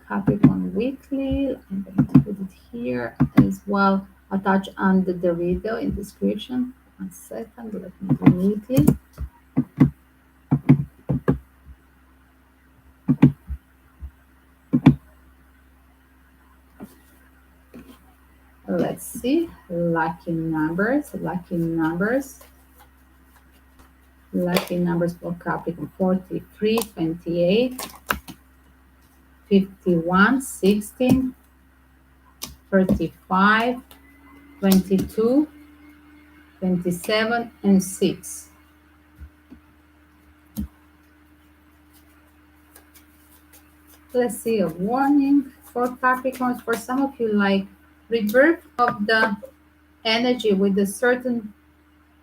Capricorn weekly. I'm going to put it here as well. Attach under the video in description. 1 second, let me do weekly. Let's see, lucky numbers, lucky numbers for Capricorn: 43, 28, 51, 16, 35, 22, 27, and 6. Let's see, a warning for Capricorns. For some of you, like rebirth of the energy with a certain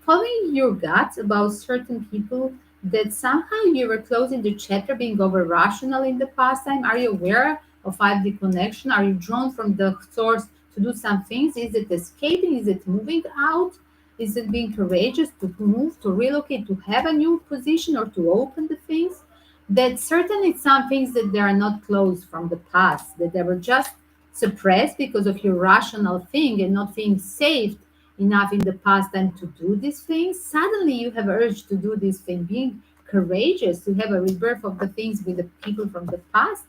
following your gut about certain people that somehow you were closing the chapter being over rational in the past time. Are you aware of 5D connection? Are you drawn from the source to do some things? Is it escaping? Is it moving out? Is it being courageous to move, to relocate, to have a new position, or to open the things? That certainly some things that they are not closed from the past, that they were just suppressed because of your rational thing and not being safe enough in the past time to do these things. Suddenly you have urge to do this thing, being courageous, to have a rebirth of the things with the people from the past,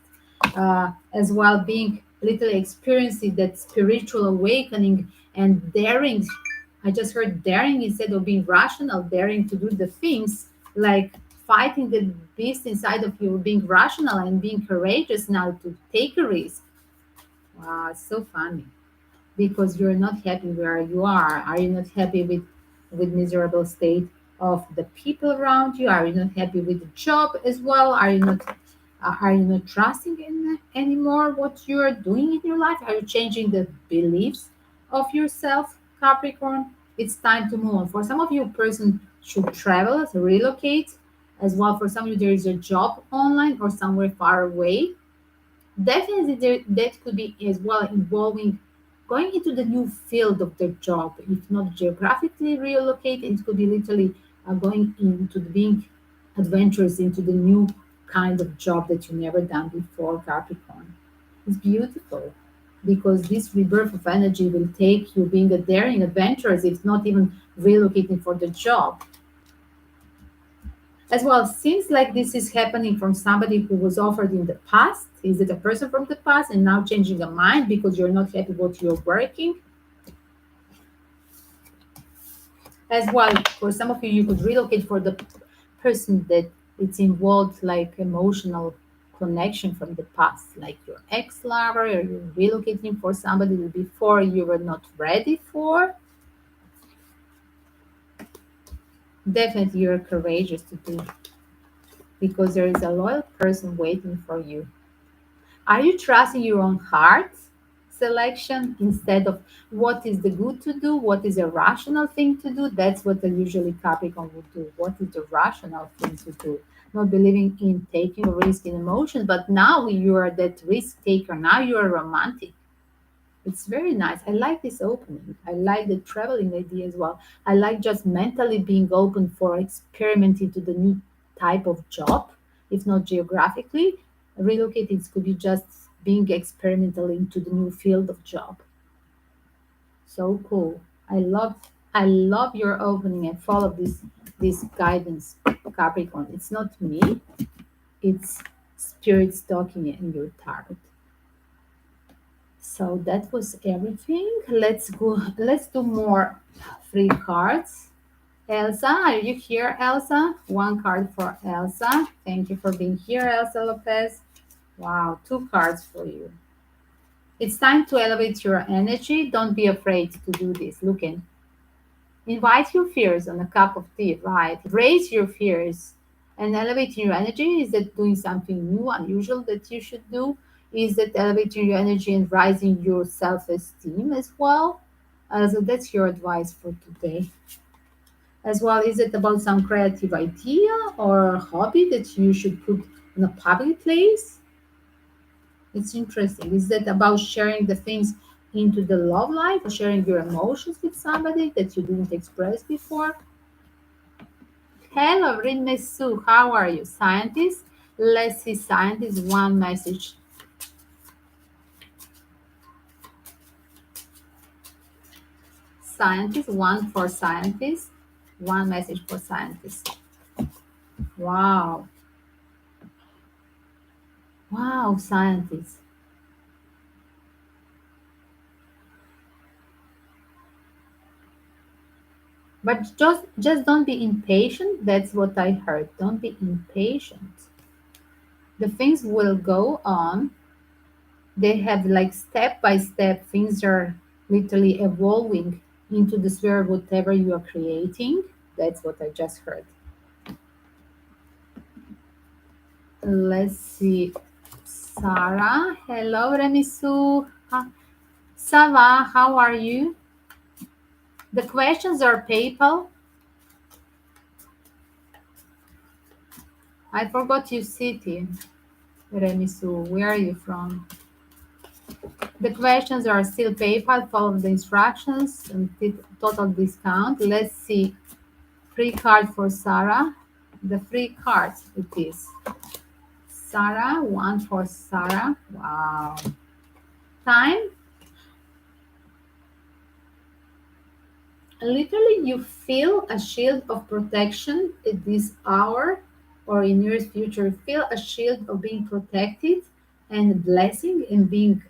as well being literally experiencing that spiritual awakening and daring. I just heard daring instead of being rational, daring to do the things like fighting the beast inside of you, being rational and being courageous now to take a risk. Wow, it's so funny because you're not happy where you are. Are you not happy with miserable state of the people around you? Are you not happy with the job as well? Are you not trusting in anymore what you are doing in your life? Are you changing the beliefs of yourself, Capricorn? It's time to move on. For some of you, a person should travel, to relocate. As well, for some of you, there is a job online or somewhere far away. Definitely, that could be as well involving going into the new field of their job. If not geographically relocated, it could be literally going into the being adventurous into the new kind of job that you never done before, Capricorn. It's beautiful because this rebirth of energy will take you being a daring adventurous, if not even relocating for the job. As well, seems like this is happening from somebody who was offered in the past. Is it a person from the past and now changing a mind because you're not happy what you're working? As well, for some of you, you could relocate for the person that it's involved like emotional connection from the past, like your ex-lover, or you're relocating for somebody that before you were not ready for. Definitely, you're courageous to do because there is a loyal person waiting for you. Are you trusting your own heart selection instead of what is the good to do, what is a rational thing to do? That's what the usually Capricorn would do. What is the rational thing to do? Not believing in taking a risk in emotion, but now you are that risk taker. Now you are romantic. It's very nice. I like this opening. I like the traveling idea as well. I like just mentally being open for experimenting to the new type of job, if not geographically. Relocating could be just being experimental into the new field of job. So cool. I love your opening and follow this guidance, Capricorn. It's not me, it's spirits talking in your tarot. So that was everything. Let's go. Let's do more free cards. Elsa, are you here, Elsa? One card for Elsa. Thank you for being here, Elsa Lopez. Wow, two cards for you. It's time to elevate your energy. Don't be afraid to do this. Look in. Invite your fears on a cup of tea, right? Raise your fears and elevating your energy. Is that doing something new, unusual that you should do? Is that elevating your energy and rising your self esteem as well? So that's your advice for today. As well, is it about some creative idea or hobby that you should put in a public place? It's interesting. Is that about sharing the things into the love life or sharing your emotions with somebody that you didn't express before? Hello, Rinme Sue. How are you? Scientist? Let's see, scientist, one message. Scientist, one for scientist. One message for scientist. Wow. Wow, scientist. But just don't be impatient. That's what I heard. Don't be impatient. The things will go on. They have like step by step things are literally evolving into the sphere of whatever you are creating. That's what I just heard. Let's see. Sarah. Hello, Remisu. Sava, how are you? The questions are PayPal. I forgot your city, Remisu. Where are you from? The questions are still PayPal. Follow the instructions and total discount. Let's see. Free card for Sarah. The free card it is. Sarah, one for Sarah. Wow. Time. Literally, you feel a shield of protection at this hour or in your future. Feel a shield of being protected and blessing and being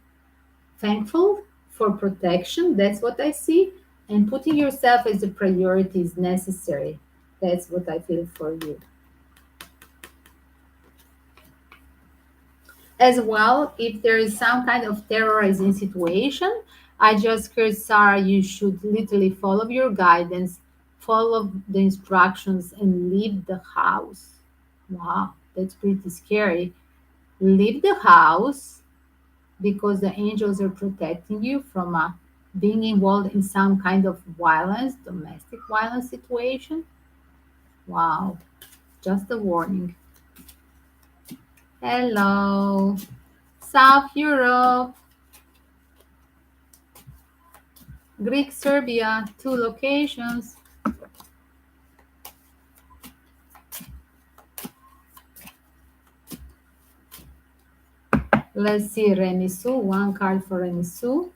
thankful for protection. That's what I see. And putting yourself as a priority is necessary. That's what I feel for you. As well, if there is some kind of terrorizing situation, I just heard, Sarah, you should literally follow your guidance, follow the instructions, and leave the house. Wow, that's pretty scary. Leave the house because the angels are protecting you from being involved in some kind of violence, domestic violence situation. Wow, just a warning. Hello, South Europe, Greek Serbia, 2 locations. Let's see, Remisu, one card for Remisu.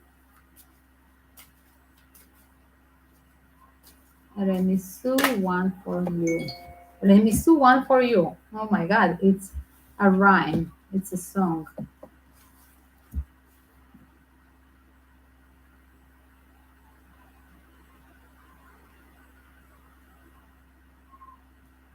Remisu, one for you. Remisu, one for you. Oh my God, it's a rhyme. It's a song.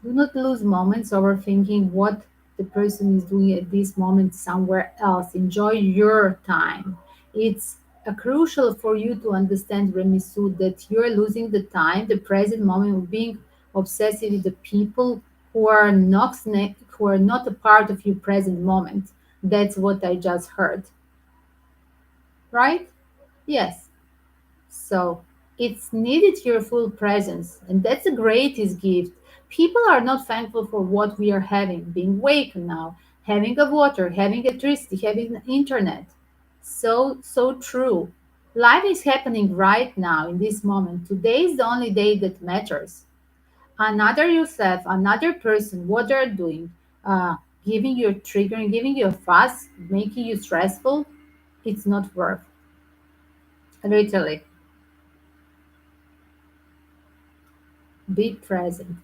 Do not lose moments overthinking what the person is doing at this moment somewhere else. Enjoy your time. It's crucial for you to understand, Remisu, that you're losing the time, the present moment, of being obsessive with the people who are not a part of your present moment. That's what I just heard, right? Yes. So it's needed your full presence, and that's the greatest gift. People are not thankful for what we are having, being awake now, having a water, having electricity, having internet. So true. Life is happening right now in this moment. Today is the only day that matters. Another yourself, another person, what they're doing, giving you a trigger and giving you a fuss, making you stressful, it's not worth. Literally, be present.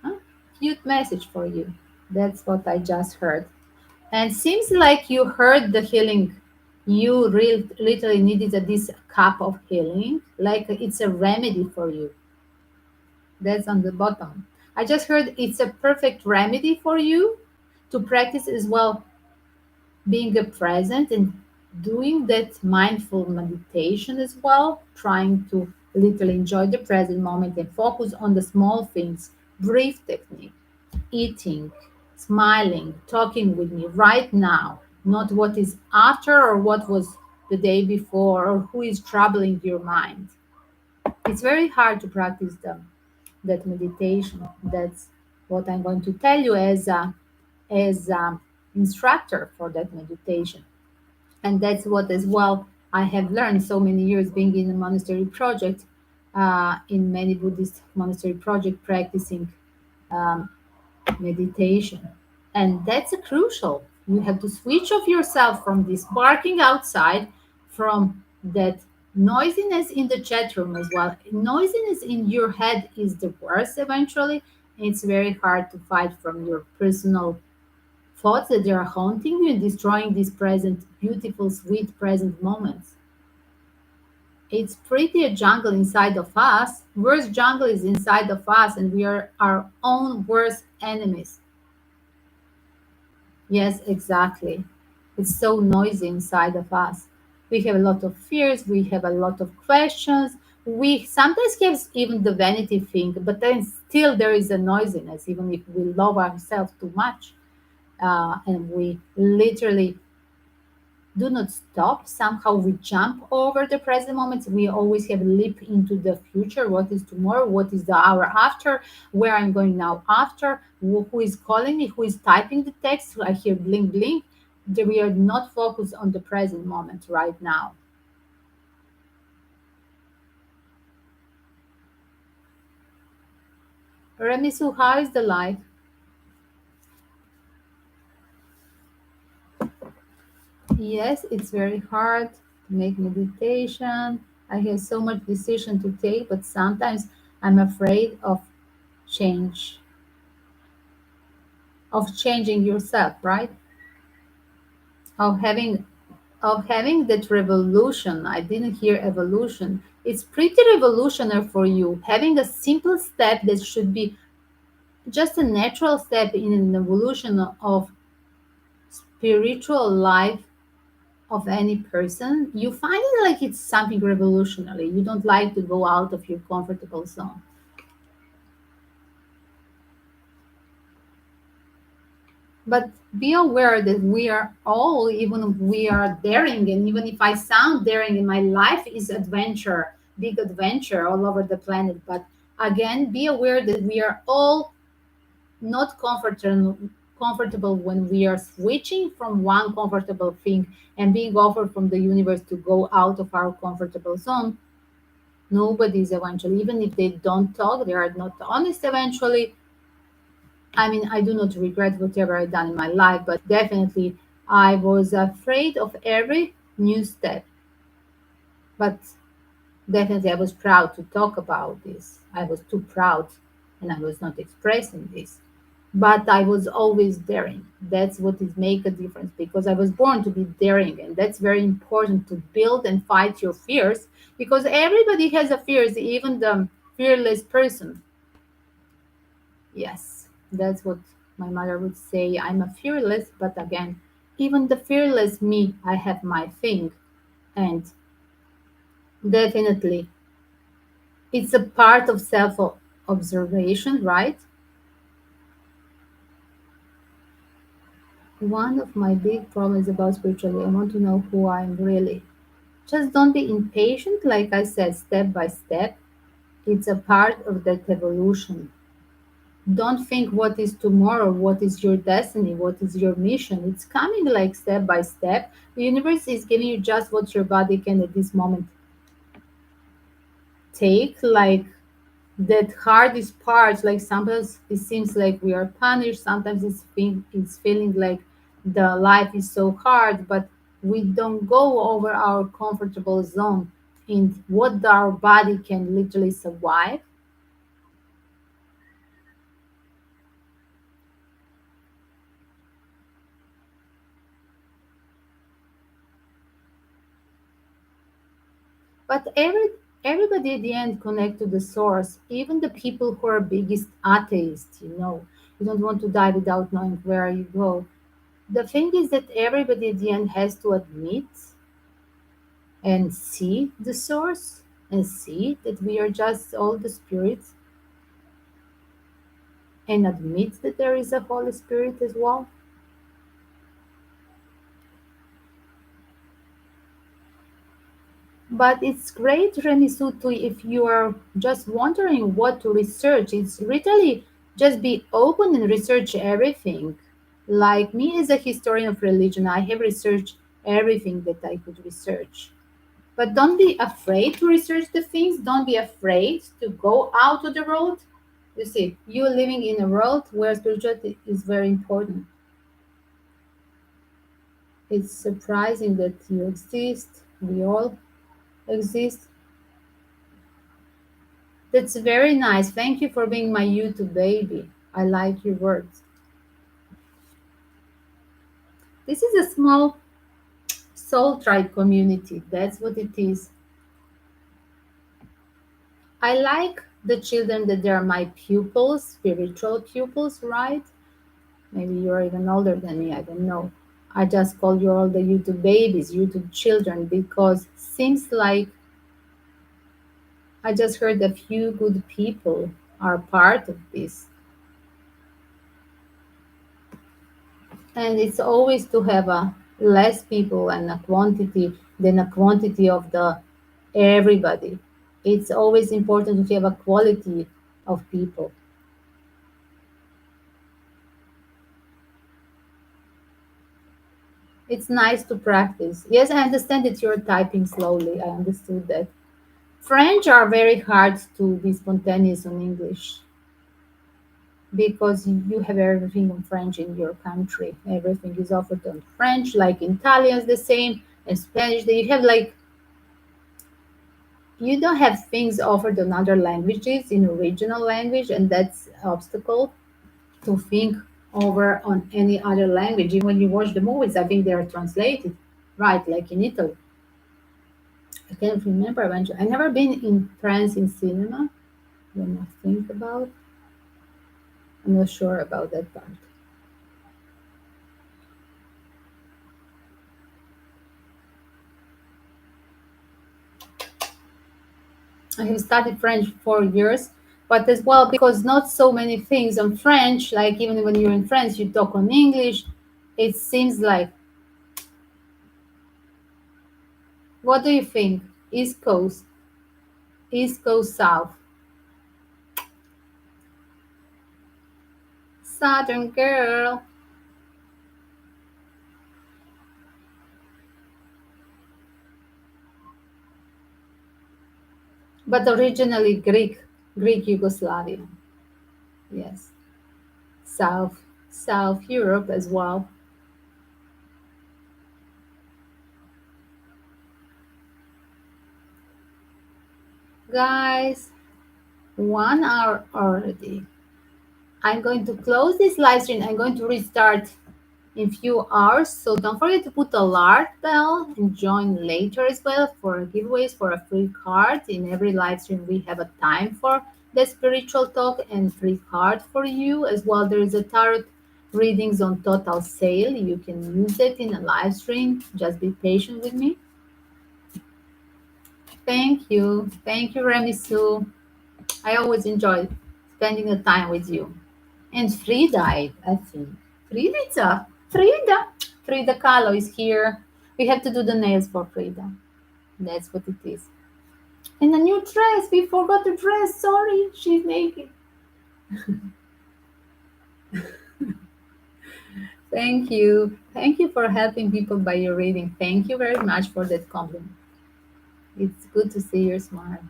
Huh? Cute message for you. That's what I just heard. And seems like you heard the healing. You literally needed this cup of healing, like it's a remedy for you. That's on the bottom. I just heard it's a perfect remedy for you to practice as well, being a present and doing that mindful meditation as well, trying to literally enjoy the present moment and focus on the small things, breathe technique, eating, smiling, talking with me right now, not what is after or what was the day before or who is troubling your mind. It's very hard to practice that meditation. That's what I'm going to tell you as a instructor for that meditation. And that's what as well I have learned so many years being in a monastery project, in many Buddhist monastery project practicing um, meditation. And that's a crucial. You have to switch off yourself from this barking outside, from that noisiness in the chat room as well. Noisiness in your head is the worst eventually. It's very hard to fight from your personal thoughts that they are haunting you and destroying these present, beautiful, sweet present moments. It's pretty a jungle inside of us. Worst jungle is inside of us, and we are our own worst enemies. Yes, exactly. It's so noisy inside of us. We have a lot of fears, we have a lot of questions. We sometimes have even the vanity thing, but then still there is a noisiness, even if we love ourselves too much. And we literally do not stop. Somehow we jump over the present moments. We always have a leap into the future. What is tomorrow? What is the hour after? Where I'm going now after? Who is calling me? Who is typing the text? I hear blink, blink. We are not focused on the present moment right now. Remisu, how is the life? Yes, it's very hard to make meditation. I have so much decision to take, but sometimes I'm afraid change, of changing yourself, right? Of having that revolution. I didn't hear evolution. It's pretty revolutionary for you. Having a simple step that should be just a natural step in an evolution of spiritual life of any person, you find it like it's something revolutionary. You don't like to go out of your comfortable zone. But be aware that we are all, even if we are daring, and even if I sound daring in my life is adventure, big adventure all over the planet. But again, be aware that we are all not comfortable when we are switching from one comfortable thing and being offered from the universe to go out of our comfortable zone. Nobody is eventually, even if they don't talk, they are not honest eventually. I mean, I do not regret whatever I've done in my life, but definitely I was afraid of every new step. But definitely I was proud to talk about this. I was too proud and I was not expressing this. But I was always daring. That's what is make a difference because I was born to be daring, and that's very important to build and fight your fears because everybody has a fears, even the fearless person. Yes, that's what my mother would say. I'm a fearless, but again, even the fearless me, I have my thing. And definitely, it's a part of self observation, right? One of my big problems about spirituality, I want to know who I am really. Just don't be impatient, like I said, step by step. It's a part of that evolution. Don't think what is tomorrow, what is your destiny, what is your mission. It's coming like step by step. The universe is giving you just what your body can at this moment take. Like that hardest part, like sometimes it seems like we are punished, sometimes it's feeling like the life is so hard, but we don't go over our comfortable zone in what our body can literally survive. But everybody at the end connect to the source, even the people who are biggest atheists, you know. You don't want to die without knowing where you go. The thing is that everybody at the end has to admit and see the source and see that we are just all the spirits and admit that there is a Holy Spirit as well. But it's great, Remisutu, if you are just wondering what to research. It's literally just be open and research everything. Like me as a historian of religion, I have researched everything that I could research. But don't be afraid to research the things. Don't be afraid to go out of the world. You see, you're living in a world where spirituality is very important. It's surprising that you exist. We all exist. That's very nice. Thank you for being my YouTube baby. I like your words. This is a small soul tribe community. That's what it is. I like the children that they are my pupils, spiritual pupils, right? Maybe you're even older than me. I don't know. I just call you all the YouTube babies, YouTube children, because seems like I just heard a few good people are part of this. And it's always to have a less people and a quantity than a quantity of the everybody. It's always important to have a quality of people. It's nice to practice. Yes, I understand that you're typing slowly. I understood that. French are very hard to be spontaneous on English because you have everything in French in your country. Everything is offered on French, like in Italian is the same, and Spanish. They have like you don't have things offered in other languages in original language, and that's obstacle to think over on any other language. Even when you watch the movies, I think they are translated, right? Like in Italy. I can't remember when I never been in France in cinema. When I think about, I'm not sure about that part. I have studied French for years, but as well because not so many things on French. Like even when you're in France, you talk on English. It seems like. What do you think? East Coast, East Coast, South, Southern girl, but originally Greek, Greek Yugoslavia. Yes, South, South Europe as well. Guys, 1 hour already. I'm going to close this live stream. I'm going to restart in few hours. So don't forget to put a alarm bell and join later as well for giveaways for a free card. In every live stream, we have a time for the spiritual talk and free card for you as well. There is a tarot readings on total sale. You can use it in a live stream. Just be patient with me. Thank you. Thank you, Remy Sue. I always enjoy spending the time with you. And Frida, I think. Frida, it's a Frida. Frida Kahlo is here. We have to do the nails for Frida. That's what it is. And a new dress. We forgot the dress. Sorry, she's naked. Thank you. Thank you for helping people by your reading. Thank you very much for that compliment. It's good to see your smile.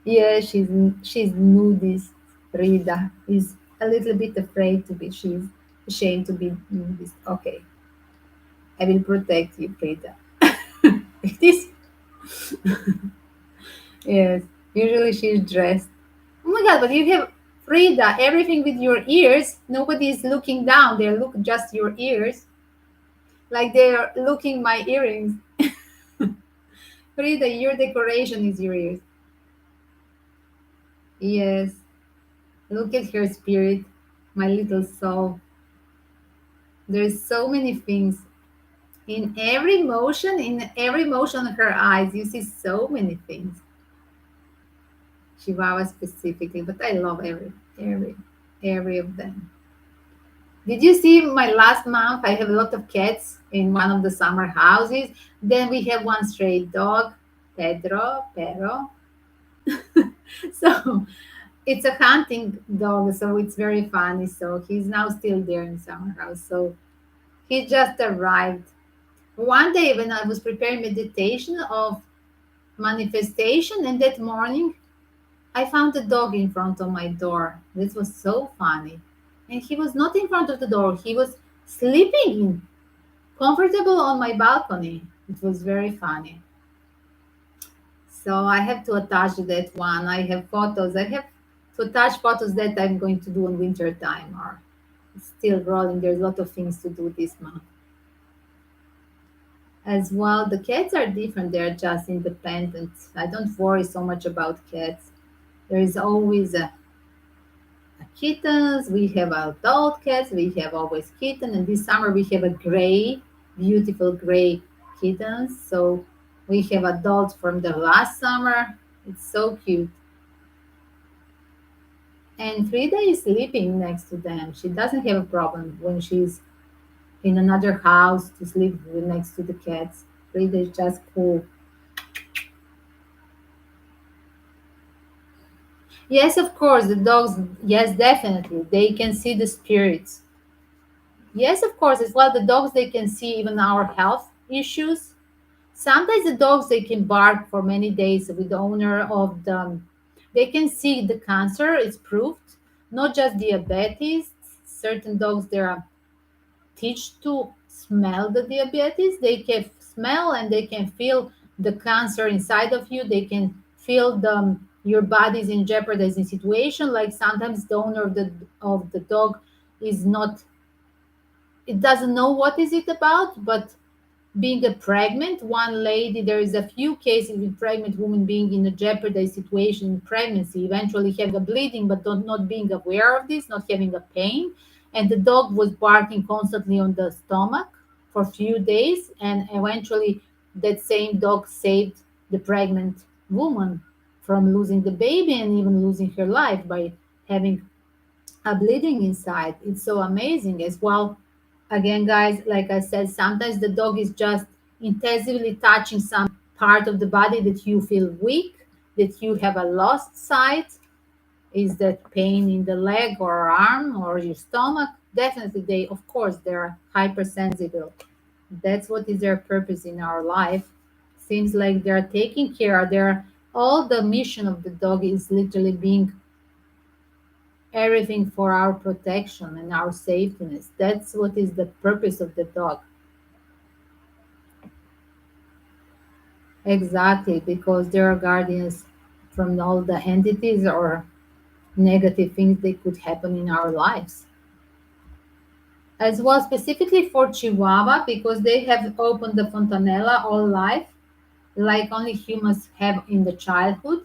Yeah, she's nudist. Frida is a little bit afraid to be. She's ashamed to be nudist. Okay, I will protect you, Frida. It is. Yes, usually she's dressed. Oh my god, but you have Frida, everything with your ears. Nobody is looking down. They look just your ears. Like they're looking my earrings. Frida, your decoration is your ears. Yes. Look at her spirit, my little soul. There's so many things. In every motion of her eyes, you see so many things. Chihuahua specifically, but I love every of them. Did you see my last month? I have a lot of cats in one of the summer houses. Then we have one stray dog, Pero. So it's a hunting dog, so it's very funny. So he's now still there in summer house. So he just arrived. One day when I was preparing meditation of manifestation, and that morning I found a dog in front of my door. This was so funny. And he was not in front of the door, he was sleeping comfortable on my balcony. It was very funny. So I have to attach that one. I have photos. I have to attach photos that I'm going to do in winter time or still rolling. There's a lot of things to do this month. As well, the cats are different. They're just independent. I don't worry so much about cats. There is always a kittens. We have adult cats. We have always kitten. And this summer we have a gray, beautiful gray kittens. So we have adults from the last summer. It's so cute. And Frida is sleeping next to them. She doesn't have a problem when she's in another house to sleep next to the cats. Frida is just cool. Yes, of course, the dogs, yes, definitely. They can see the spirits. Yes, of course, as well, the dogs, they can see even our health issues. Sometimes the dogs, they can bark for many days with the owner of the, they can see the cancer, it's proved, not just diabetes. Certain dogs, they are teach to smell the diabetes. They can smell and they can feel the cancer inside of you. They can feel the your body's in jeopardizing situation. Like sometimes the owner of the dog is not, it doesn't know what is it about, but being a pregnant one lady, there is a few cases with pregnant women being in a jeopardized situation in pregnancy, eventually having a bleeding but not being aware of this, not having a pain, and the dog was barking constantly on the stomach for a few days, and eventually that same dog saved the pregnant woman from losing the baby and even losing her life by having a bleeding inside. It's so amazing as well. Again, guys, like I said, sometimes the dog is just intensively touching some part of the body that you feel weak, that you have a lost sight. Is that pain in the leg or arm or your stomach? Definitely, they, of course, they're hypersensitive. That's what is their purpose in our life. Seems like they're taking care. They're all the mission of the dog is literally being everything for our protection and our safeness. That's what is the purpose of the dog. Exactly, because they are guardians from all the entities or negative things that could happen in our lives. As well, specifically for Chihuahua, because they have opened the fontanella all life, like only humans have in the childhood.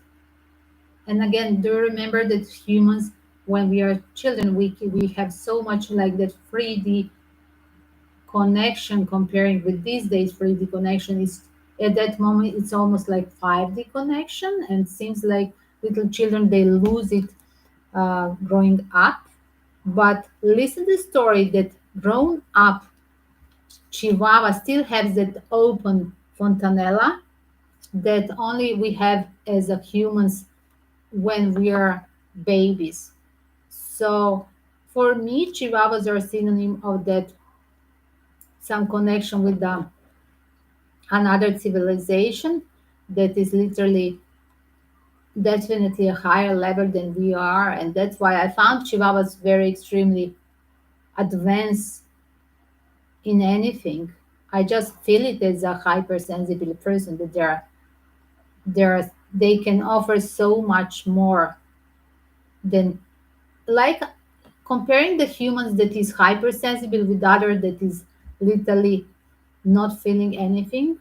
And again, do remember that humans, when we are children, we have so much like that 3D connection comparing with these days 3D connection is at that moment it's almost like 5D connection and seems like little children they lose it growing up. But listen to the story that grown up Chihuahua still has that open fontanella that only we have as a humans when we are babies. So for me, Chihuahuas are a synonym of that some connection with another civilization that is literally definitely a higher level than we are. And that's why I found Chihuahuas very extremely advanced in anything. I just feel it as a hypersensitive person that they can offer so much more than like comparing the humans that is hypersensible with other that is literally not feeling anything.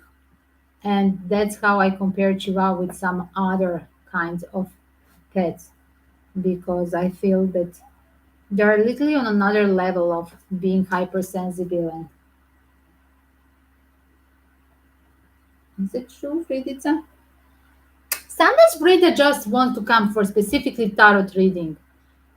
And that's how I compare Chihuahua with some other kinds of cats because I feel that they're literally on another level of being hypersensitive. And is it true, Fridica? Sometimes Frida just wants to come for specifically tarot reading.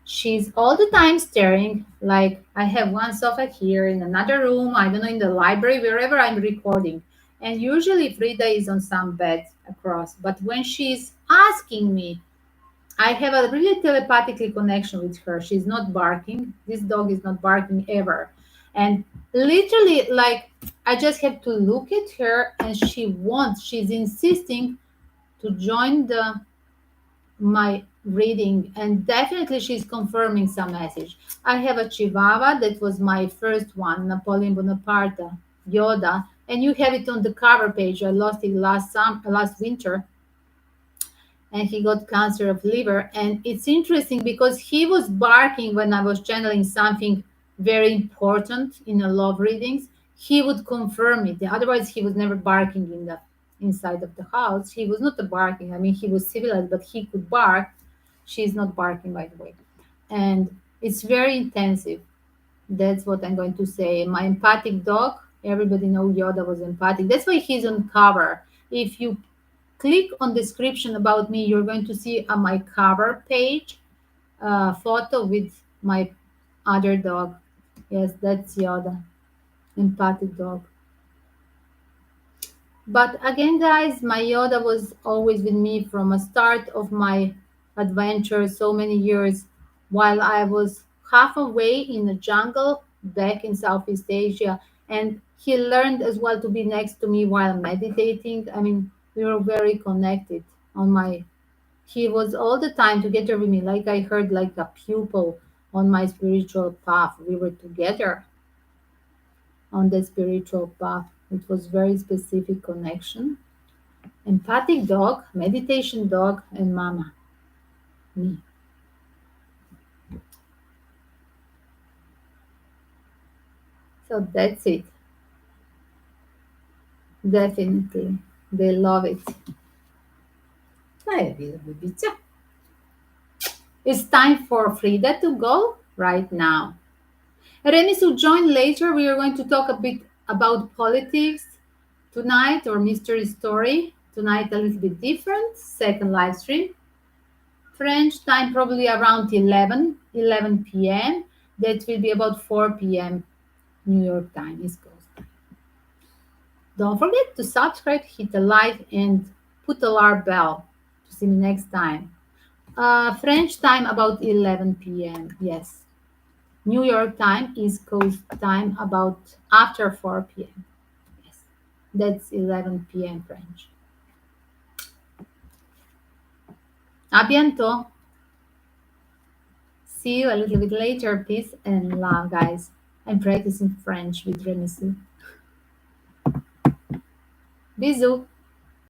She's all the time staring, like I have one sofa here in another room, I don't know, in the library, wherever I'm recording. And usually Frida is on some bed across. But when she's asking me, I have a really telepathically connection with her. She's not barking. This dog is not barking ever. And literally, like, I just have to look at her and she's insisting to join the my reading and definitely she's confirming some message. I have a Chihuahua that was my first one, Napoleon Bonaparte, Yoda, and you have it on the cover page. I lost it last winter and he got cancer of liver. And it's interesting because he was barking when I was channeling something very important in a love readings. He would confirm it. Otherwise, he was never barking in the inside of the house. He was not a barking. I mean, he was civilized, but he could bark. She's not barking, by the way. And it's very intensive. That's what I'm going to say. My empathic dog, everybody know Yoda was empathic. That's why he's on cover. If you click on description about me, you're going to see on my cover page a photo with my other dog. Yes, that's Yoda. Empathic dog. But again, guys, my Yoda was always with me from a start of my adventure so many years while I was half away in the jungle back in Southeast Asia. And he learned as well to be next to me while meditating. I mean, we were very connected on my, he was all the time together with me, like I heard like a pupil on my spiritual path. We were together on the spiritual path. It was very specific connection. Empathic dog, meditation dog, and mama, me. So that's it. Definitely. They love it. It's time for Frida to go right now. Renis will join later. We are going to talk a bit about politics tonight or mystery story. Tonight a little bit different. Second live stream. French time probably around 11 p.m. That will be about 4 p.m. New York time, East Coast time. Don't forget to subscribe, hit the like, and put the alarm bell to see me next time. French time about 11 p.m. Yes. New York time, East Coast time about after 4 p.m. Yes. That's 11 p.m. French. A bientôt. See you a little bit later. Peace and love, guys. I'm practicing French with Renisou. Bisous.